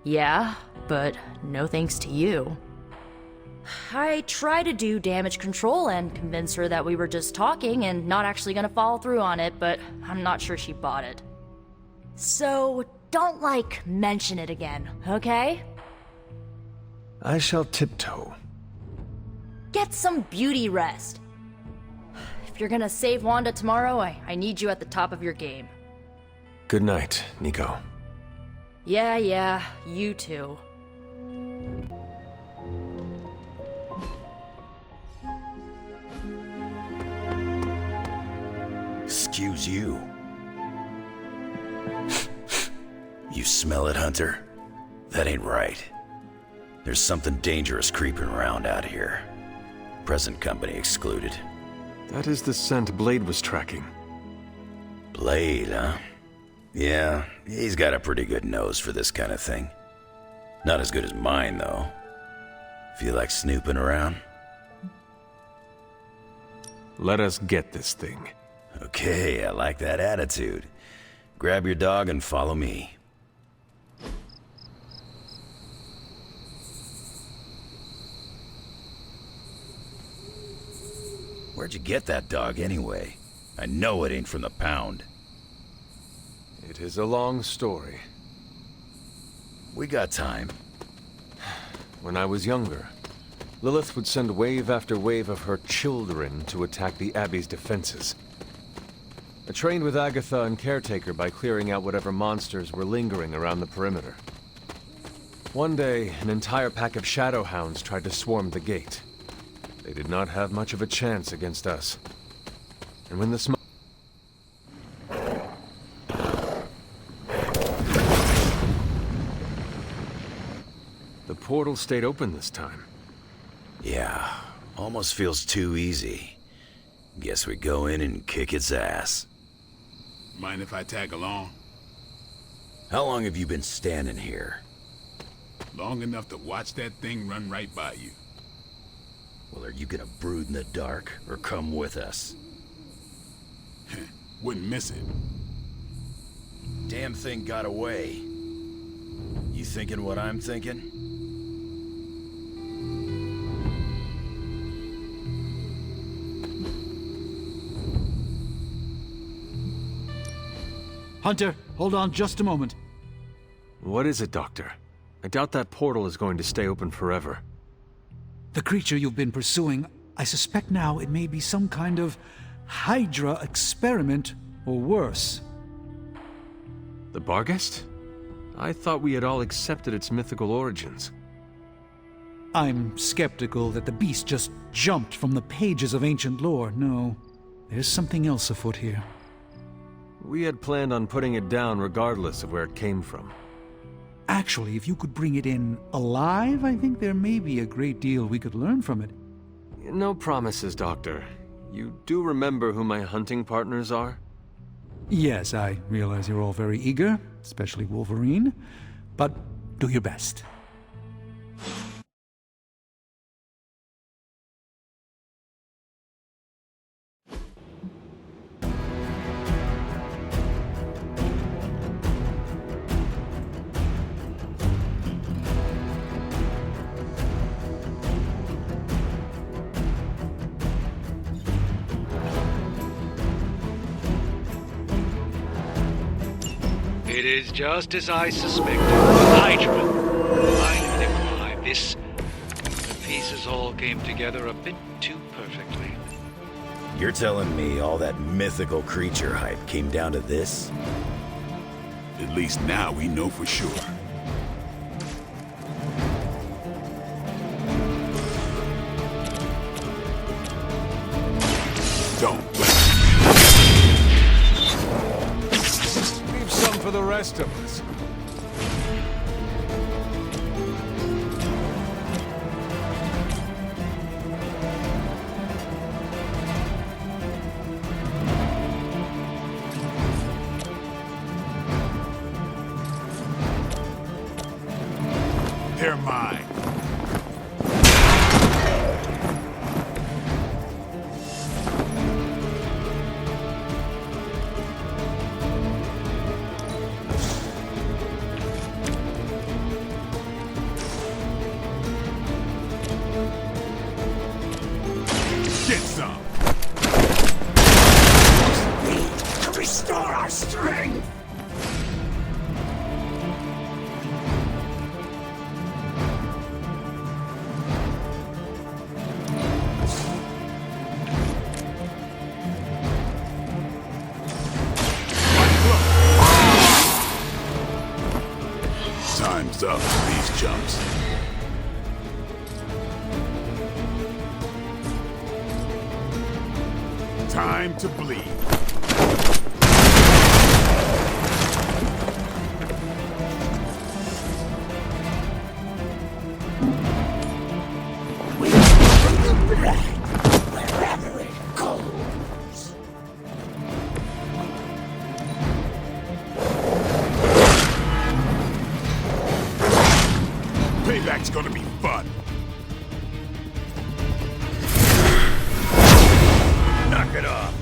[SPEAKER 12] Yeah, but no thanks to you. I tried to do damage control and convince her that we were just talking and not actually gonna follow through on it, but I'm not sure she bought it. So, don't, mention it again, okay?
[SPEAKER 10] I shall tiptoe.
[SPEAKER 12] Get some beauty rest. If you're gonna save Wanda tomorrow, I need you at the top of your game.
[SPEAKER 10] Good night, Nico.
[SPEAKER 12] Yeah, you too.
[SPEAKER 13] Excuse you. You smell it, Hunter? That ain't right. There's something dangerous creeping around out here. Present company excluded.
[SPEAKER 10] That is the scent Blade was tracking.
[SPEAKER 13] Blade, huh? Yeah, he's got a pretty good nose for this kind of thing. Not as good as mine, though. Feel like snooping around?
[SPEAKER 10] Let us get this thing.
[SPEAKER 13] Okay, I like that attitude. Grab your dog and follow me. Where'd you get that dog anyway? I know it ain't from the pound.
[SPEAKER 10] It is a long story.
[SPEAKER 13] We got time.
[SPEAKER 10] When I was younger, Lilith would send wave after wave of her children to attack the Abbey's defenses. I trained with Agatha and Caretaker by clearing out whatever monsters were lingering around the perimeter. One day, an entire pack of Shadowhounds tried to swarm the gate. They did not have much of a chance against us. And when the smoke... The portal stayed open this time.
[SPEAKER 13] Yeah, almost feels too easy. Guess we go in and kick its ass.
[SPEAKER 17] Mind if I tag along?
[SPEAKER 13] How long have you been standing here?
[SPEAKER 17] Long enough to watch that thing run right by you.
[SPEAKER 13] Well, are you gonna brood in the dark, or come with us?
[SPEAKER 17] Wouldn't miss it.
[SPEAKER 13] Damn thing got away. You thinking what I'm thinking?
[SPEAKER 4] Hunter, hold on just a moment.
[SPEAKER 10] What is it, Doctor? I doubt that portal is going to stay open forever.
[SPEAKER 4] The creature you've been pursuing, I suspect now it may be some kind of Hydra experiment, or worse.
[SPEAKER 10] The Barghest? I thought we had all accepted its mythical origins.
[SPEAKER 4] I'm skeptical that the beast just jumped from the pages of ancient lore. No, there's something else afoot here.
[SPEAKER 10] We had planned on putting it down regardless of where it came from.
[SPEAKER 4] Actually, if you could bring it in alive, I think there may be a great deal we could learn from it.
[SPEAKER 10] No promises, Doctor. You do remember who my hunting partners are?
[SPEAKER 4] Yes, I realize you're all very eager, especially Wolverine, but do your best.
[SPEAKER 18] It is just as I suspected. Hydra. Finally, Nikolai, the pieces all came together a bit too perfectly.
[SPEAKER 13] You're telling me all that mythical creature hype came down to this?
[SPEAKER 17] At least now we know for sure. Don't
[SPEAKER 10] Leave some for the rest of us.
[SPEAKER 17] They're mine. Get some.
[SPEAKER 6] To restore our strength!
[SPEAKER 17] Time's up for these chumps. Time to bleed.
[SPEAKER 6] Wherever it goes.
[SPEAKER 17] Payback's gonna be fun.
[SPEAKER 13] Knock it off.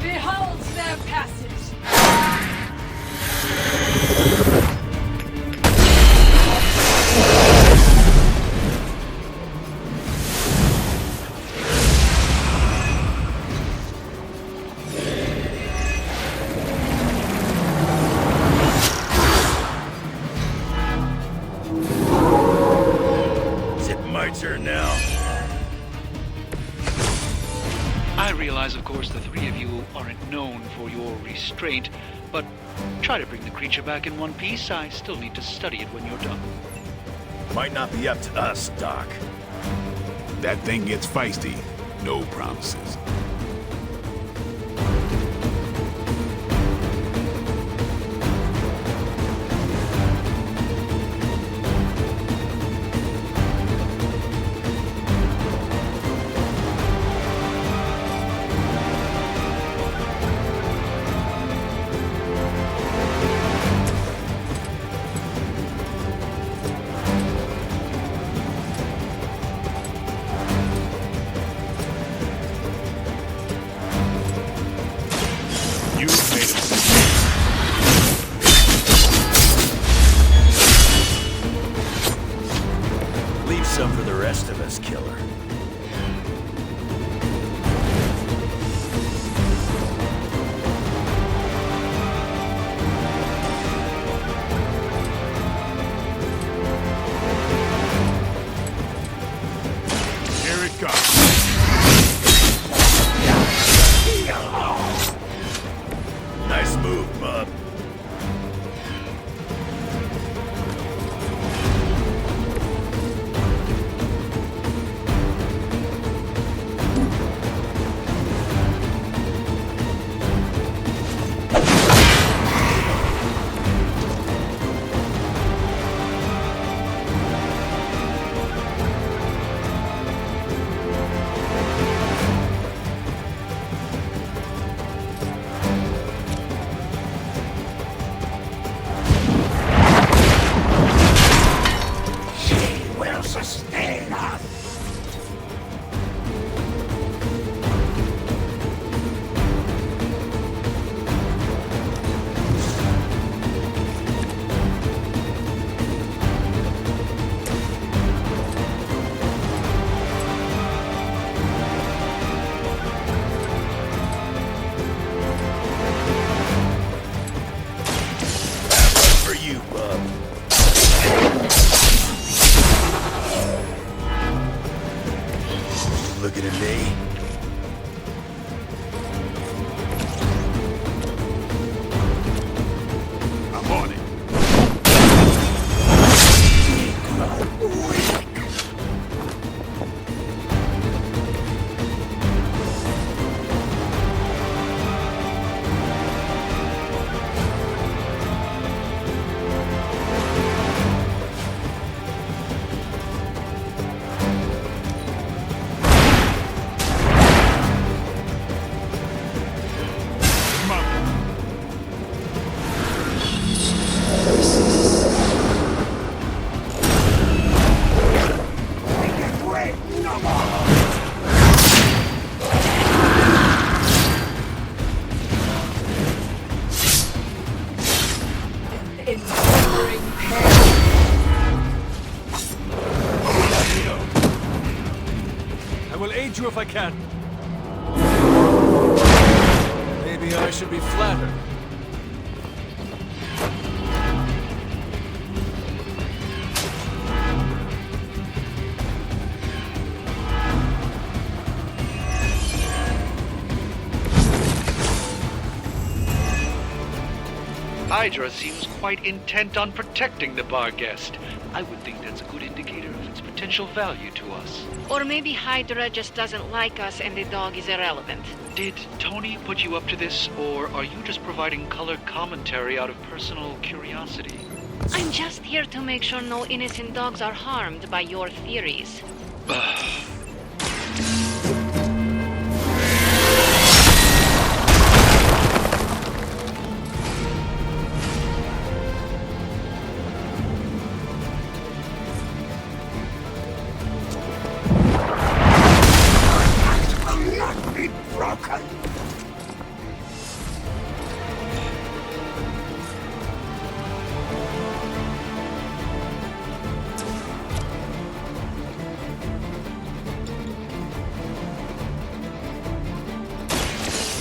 [SPEAKER 5] Behold their passage!
[SPEAKER 13] Is it my turn now?
[SPEAKER 18] I realize, of course, the three of you aren't known for your restraint, but try to bring the creature back in one piece. I still need to study it when you're done.
[SPEAKER 13] Might not be up to us, Doc.
[SPEAKER 17] That thing gets feisty. No promises. You made a mistake.
[SPEAKER 13] Leave some for the rest of us, killer.
[SPEAKER 17] Here it comes.
[SPEAKER 13] Nice move, bub.
[SPEAKER 6] Will sustain us.
[SPEAKER 13] For you, bub. Looking at me?
[SPEAKER 17] I'm on it.
[SPEAKER 10] if I can. Maybe I should be flattered.
[SPEAKER 18] Hydra seems quite intent on protecting the Barghest. I would think that's a good indicator of its potential value to us.
[SPEAKER 19] Or maybe Hydra just doesn't like us and the dog is irrelevant.
[SPEAKER 18] Did Tony put you up to this, or are you just providing colored commentary out of personal curiosity?
[SPEAKER 19] I'm just here to make sure no innocent dogs are harmed by your theories.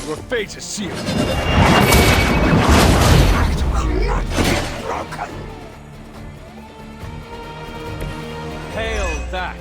[SPEAKER 10] Your fate is sealed. Hail that!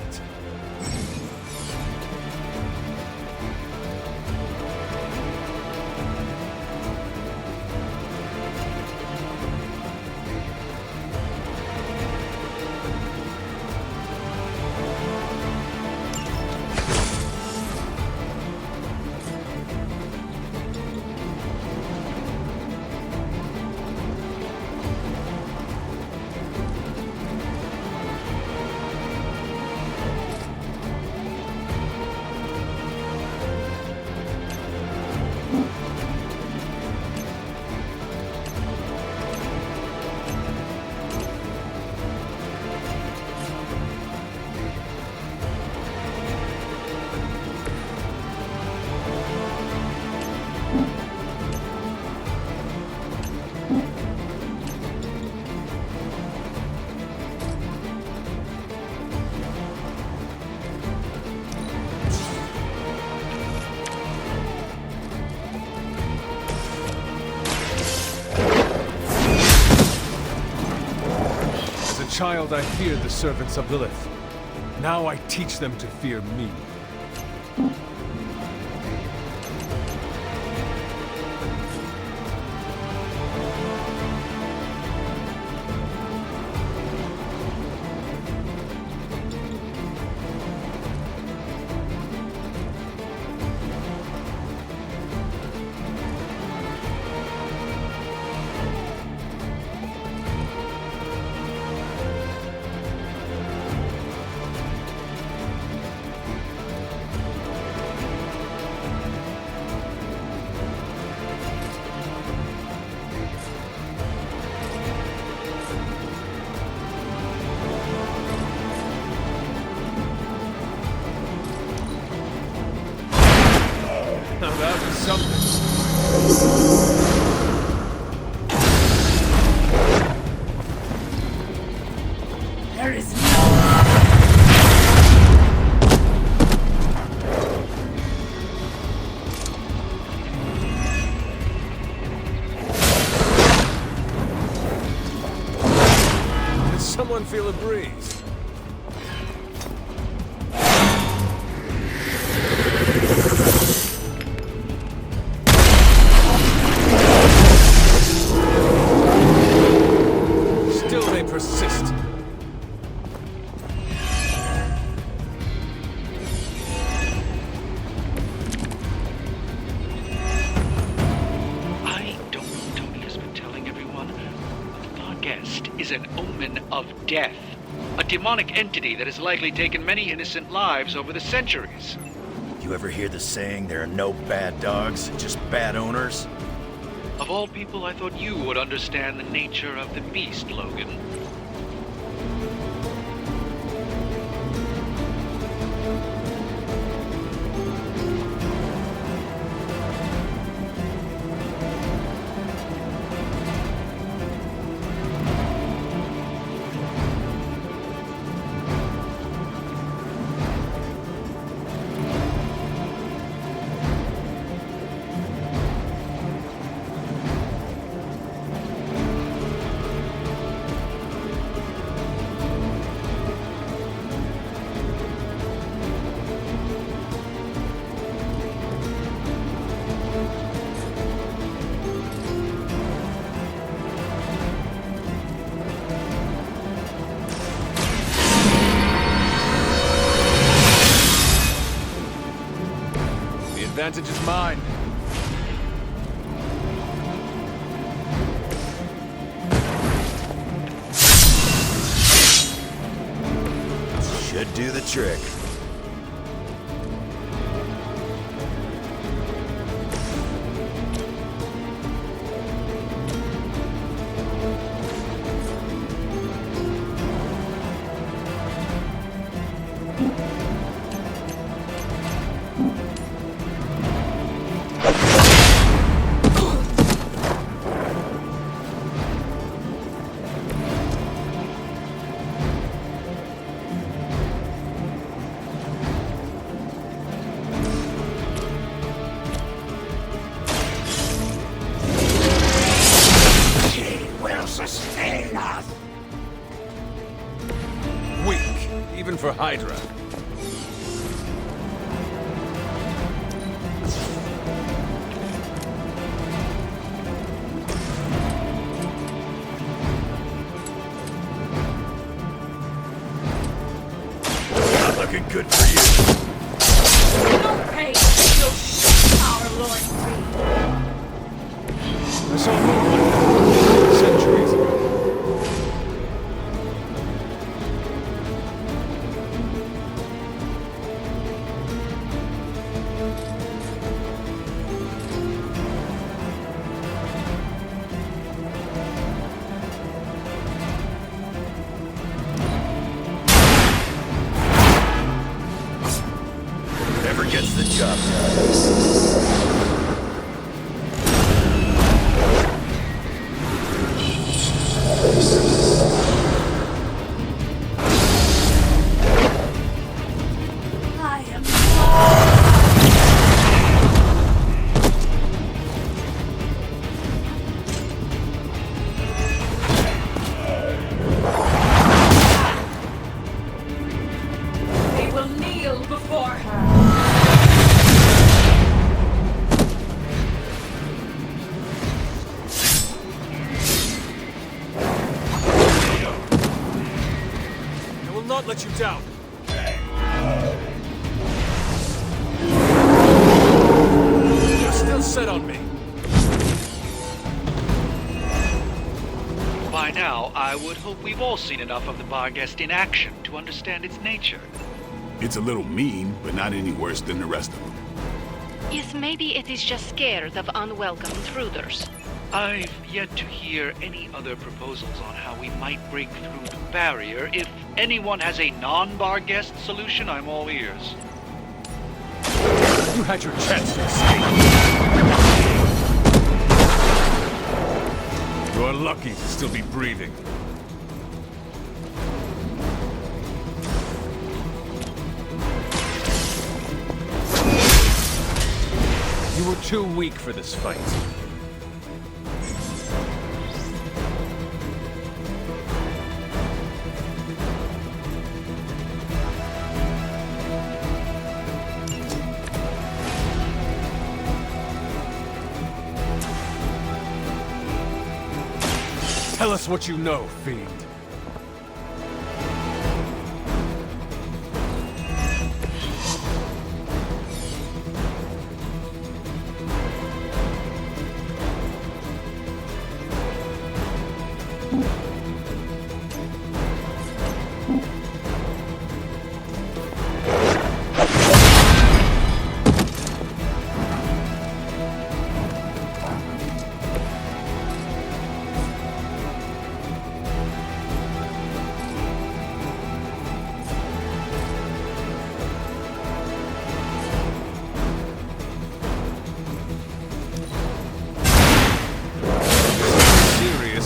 [SPEAKER 10] Child, I feared the servants of Lilith. Now I teach them to fear me. Now that was something.
[SPEAKER 5] There is
[SPEAKER 10] Did someone feel a breeze? Persist.
[SPEAKER 18] I don't know what Tony has been telling everyone. The Barghest is an omen of death. A demonic entity that has likely taken many innocent lives over the centuries.
[SPEAKER 13] You ever hear the saying, there are no bad dogs, just bad owners?
[SPEAKER 18] Of all people, I thought you would understand the nature of the beast, Logan.
[SPEAKER 10] advantage is mine.
[SPEAKER 13] Should do the trick.
[SPEAKER 6] Sustain us!
[SPEAKER 10] Weak, even for Hydra.
[SPEAKER 13] Not looking good for you.
[SPEAKER 5] No pain, no shit, our loyalty.
[SPEAKER 10] I saw movement centuries ago.
[SPEAKER 13] Whatever gets the job done.
[SPEAKER 5] I am They will kneel before her.
[SPEAKER 10] I will not let you down. You're still set on me.
[SPEAKER 18] By now, I would hope we've all seen enough of the Barghest in action to understand its nature.
[SPEAKER 17] It's a little mean, but not any worse than the rest of them.
[SPEAKER 19] Yes, maybe it is just scared of unwelcome intruders.
[SPEAKER 18] I've yet to hear any other proposals on how we might break through the barrier. If anyone has a non-Barghest solution, I'm all ears.
[SPEAKER 10] You had your chance to escape. You're lucky to still be breathing. You were too weak for this fight. Tell us what you know, Fiend.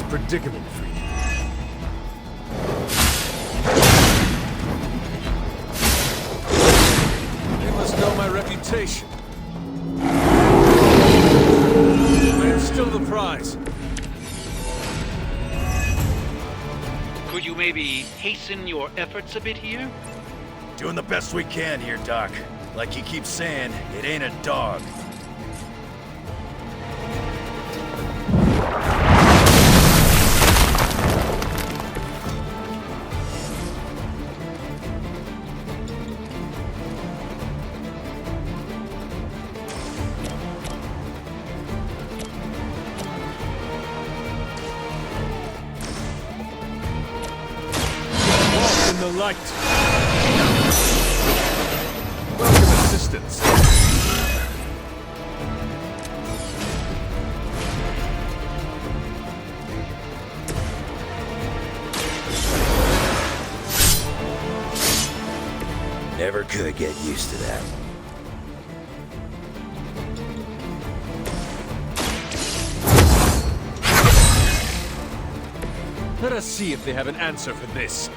[SPEAKER 10] Predicament for you. You must know my reputation. I am still the prize.
[SPEAKER 18] Could you maybe hasten your efforts a bit here?
[SPEAKER 13] Doing the best we can here, Doc. Like you keep saying, it ain't a dog.
[SPEAKER 10] the light. Welcome assistance.
[SPEAKER 13] Never could get used to that.
[SPEAKER 10] Let us see if they have an answer for this.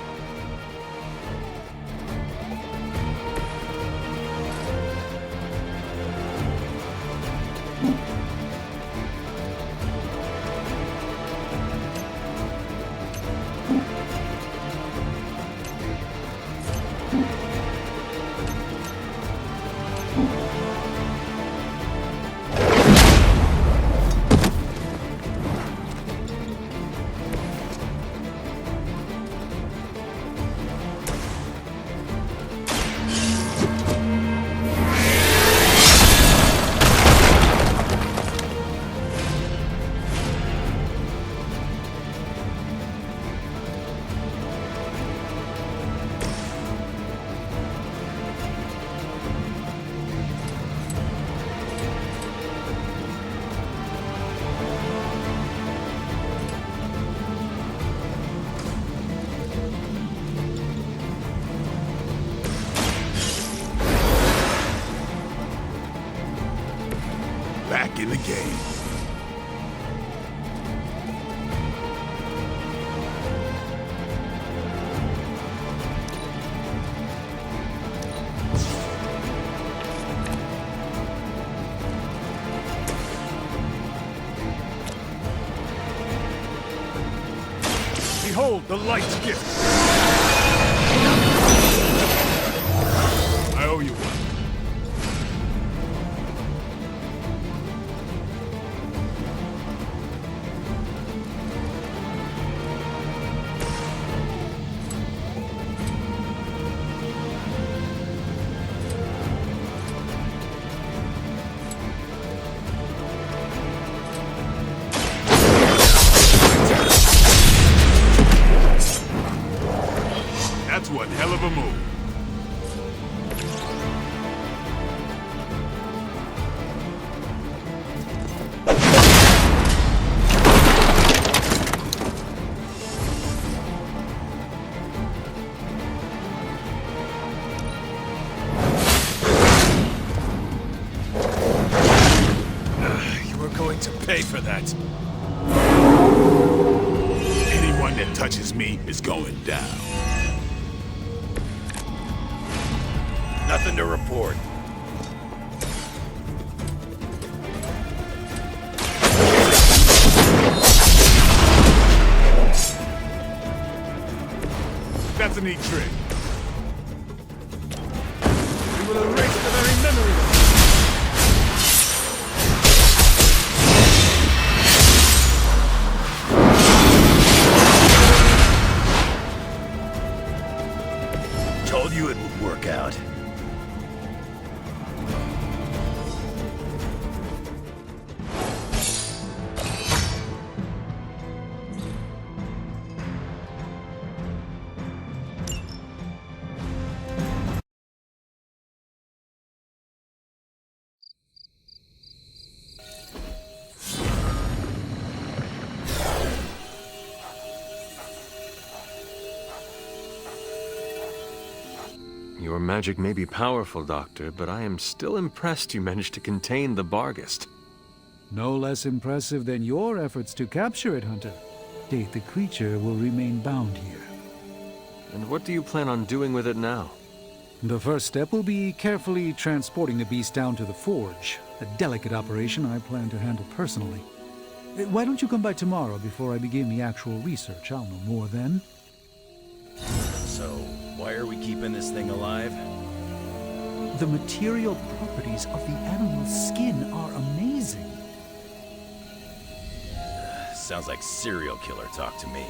[SPEAKER 17] Back in the game.
[SPEAKER 10] Behold the light's gift.
[SPEAKER 17] I owe you one. That's one hell of a move.
[SPEAKER 10] You are going to pay for that.
[SPEAKER 17] Anyone that touches me is going down.
[SPEAKER 13] Nothing to report.
[SPEAKER 17] That's a neat trick.
[SPEAKER 10] We will erase the very memory.
[SPEAKER 13] Told you it would work out.
[SPEAKER 10] Your magic may be powerful, Doctor, but I am still impressed you managed to contain the Barghest.
[SPEAKER 4] No less impressive than your efforts to capture it, Hunter. Date the creature will remain bound here.
[SPEAKER 10] And what do you plan on doing with it now?
[SPEAKER 4] The first step will be carefully transporting the beast down to the forge. A delicate operation I plan to handle personally. Why don't you come by tomorrow before I begin the actual research? I'll know more then.
[SPEAKER 13] So, why are we keeping this thing alive?
[SPEAKER 4] The material properties of the animal's skin are amazing.
[SPEAKER 13] Sounds like serial killer talk to me.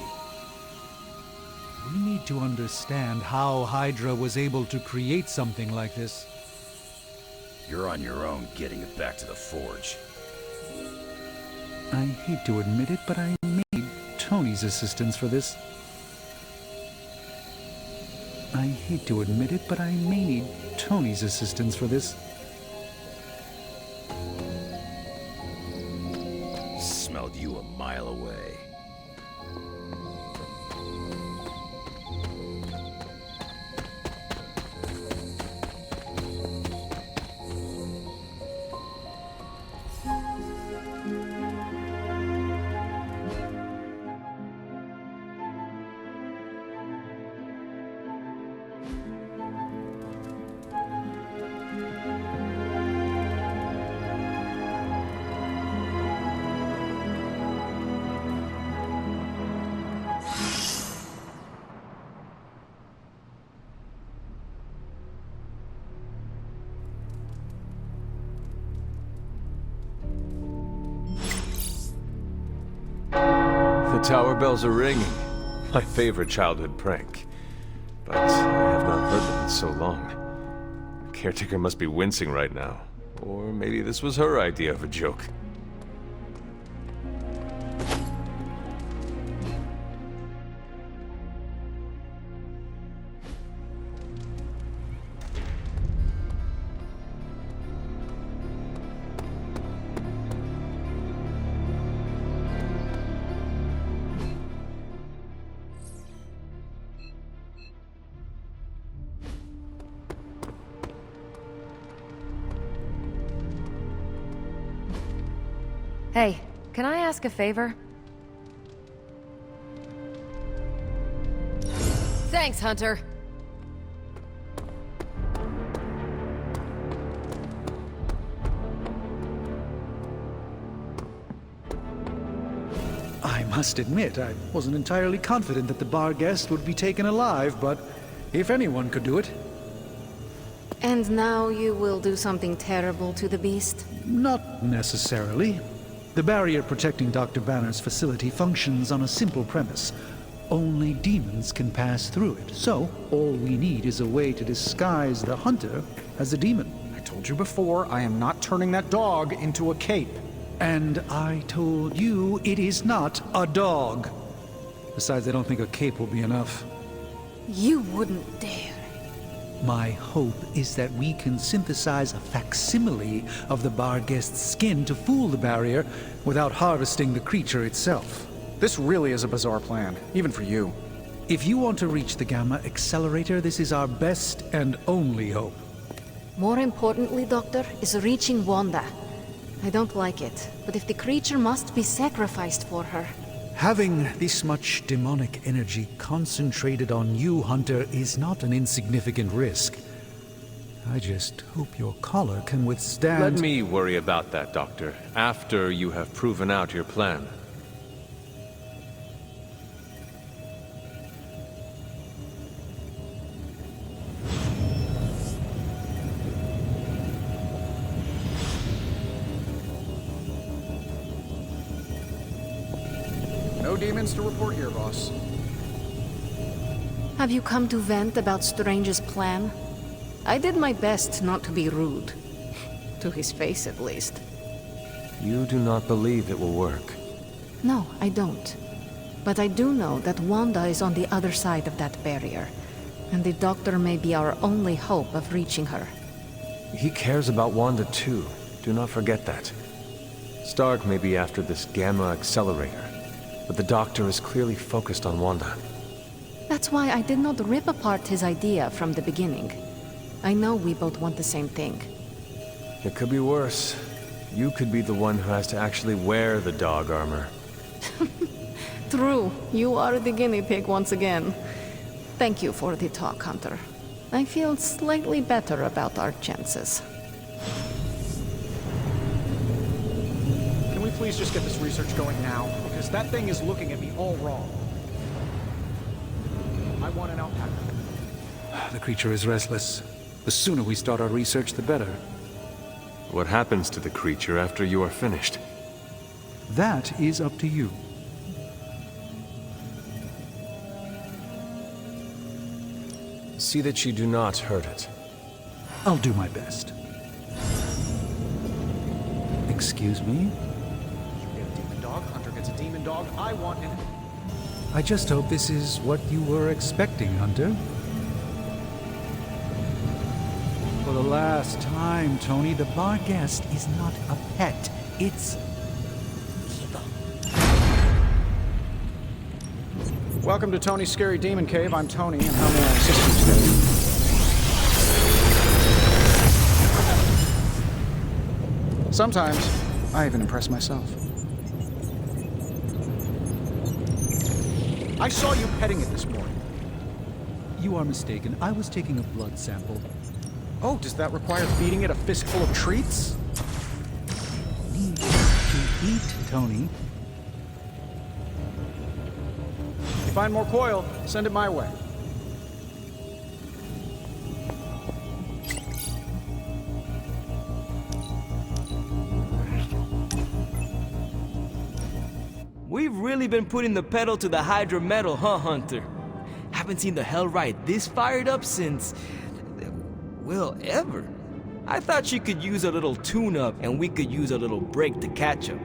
[SPEAKER 4] We need to understand how Hydra was able to create something like this.
[SPEAKER 13] You're on your own getting it back to the forge.
[SPEAKER 4] I hate to admit it, but I need Tony's assistance for this. I hate to admit it, but I may need Tony's assistance for this.
[SPEAKER 13] Smelled you a mile away.
[SPEAKER 10] The tower bells are ringing. My favorite childhood prank. But I have not heard them in so long. The caretaker must be wincing right now. Or maybe this was her idea of a joke.
[SPEAKER 16] Hey, can I ask a favor? Thanks, Hunter.
[SPEAKER 4] I must admit, I wasn't entirely confident that the Barghest would be taken alive, but if anyone could do it...
[SPEAKER 8] And now you will do something terrible to the beast?
[SPEAKER 4] Not necessarily. The barrier protecting Dr. Banner's facility functions on a simple premise. Only demons can pass through it, so all we need is a way to disguise the hunter as a demon.
[SPEAKER 2] I told you before, I am not turning that dog into a cape.
[SPEAKER 4] And I told you it is not a dog. Besides, I don't think a cape will be enough.
[SPEAKER 8] You wouldn't dare.
[SPEAKER 4] My hope is that we can synthesize a facsimile of the Barghest's skin to fool the barrier without harvesting the creature itself.
[SPEAKER 2] This really is a bizarre plan, even for you.
[SPEAKER 4] If you want to reach the Gamma Accelerator, this is our best and only hope.
[SPEAKER 8] More importantly, Doctor, is reaching Wanda. I don't like it, but if the creature must be sacrificed for her...
[SPEAKER 4] Having this much demonic energy concentrated on you, Hunter, is not an insignificant risk. I just hope your collar can withstand...
[SPEAKER 10] Let me worry about that, Doctor, after you have proven out your plan.
[SPEAKER 2] No demons to report here, boss.
[SPEAKER 8] Have you come to vent about Strange's plan? I did my best not to be rude. To his face, at least.
[SPEAKER 10] You do not believe it will work.
[SPEAKER 8] No, I don't. But I do know that Wanda is on the other side of that barrier, and the Doctor may be our only hope of reaching her.
[SPEAKER 10] He cares about Wanda too. Do not forget that. Stark may be after this Gamma Accelerator, but the Doctor is clearly focused on Wanda.
[SPEAKER 8] That's why I did not rip apart his idea from the beginning. I know we both want the same thing.
[SPEAKER 10] It could be worse. You could be the one who has to actually wear the dog armor.
[SPEAKER 8] True, you are the guinea pig once again. Thank you for the talk, Hunter. I feel slightly better about our chances.
[SPEAKER 2] Can we please just get this research going now? Because that thing is looking at me all wrong. I want an alpaca.
[SPEAKER 4] The creature is restless. The sooner we start our research, the better.
[SPEAKER 10] What happens to the creature after you are finished?
[SPEAKER 4] That is up to you.
[SPEAKER 10] See that you do not hurt it.
[SPEAKER 4] I'll do my best. Excuse me?
[SPEAKER 2] You get a demon dog, Hunter gets a demon dog. I want an...
[SPEAKER 4] I just hope this is what you were expecting, Hunter. the last time, Tony, the Barghest is not a pet. It's evil.
[SPEAKER 2] Welcome to Tony's Scary Demon Cave. I'm Tony, and how may I assist you today? Sometimes, I even impress myself. I saw you petting it this morning.
[SPEAKER 4] You are mistaken. I was taking a blood sample.
[SPEAKER 2] Oh, does that require feeding it a fistful of treats?
[SPEAKER 4] Need to eat, Tony.
[SPEAKER 2] If you find more coil, send it my way.
[SPEAKER 1] We've really been putting the pedal to the Hydra metal, huh, Hunter? Haven't seen the Hellride this fired up since... well, ever. I thought she could use a little tune-up, and we could use a little break to catch up.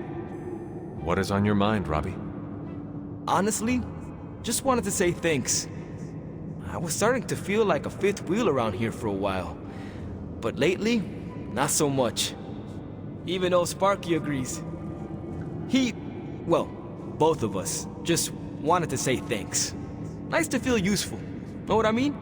[SPEAKER 10] What is on your mind, Robbie?
[SPEAKER 1] Honestly, just wanted to say thanks. I was starting to feel like a fifth wheel around here for a while. But lately, not so much. Even though Sparky agrees. Well, both of us just wanted to say thanks. Nice to feel useful. Know what I mean?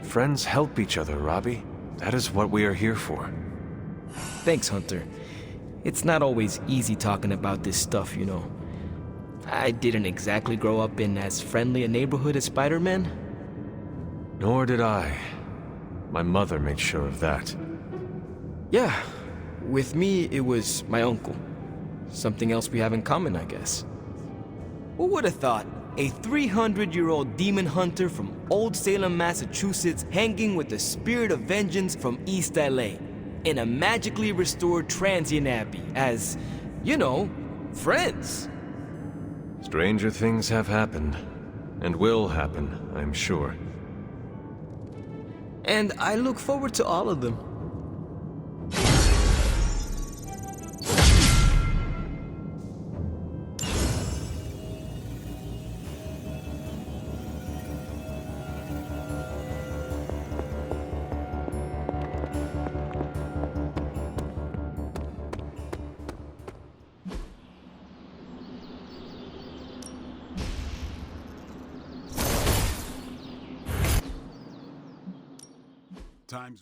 [SPEAKER 10] Friends help each other, Robbie. That is what we are here for.
[SPEAKER 1] Thanks, Hunter. It's not always easy talking about this stuff, you know. I didn't exactly grow up in as friendly a neighborhood as Spider-Man.
[SPEAKER 10] Nor did I. My mother made sure of that.
[SPEAKER 1] Yeah, with me, it was my uncle. Something else we have in common, I guess. Who would have thought? A 300-year-old demon hunter from Old Salem, Massachusetts, hanging with the spirit of vengeance from East LA, in a magically restored transient abbey as, you know, friends.
[SPEAKER 10] Stranger things have happened, and will happen, I'm sure.
[SPEAKER 1] And I look forward to all of them.
[SPEAKER 17] Times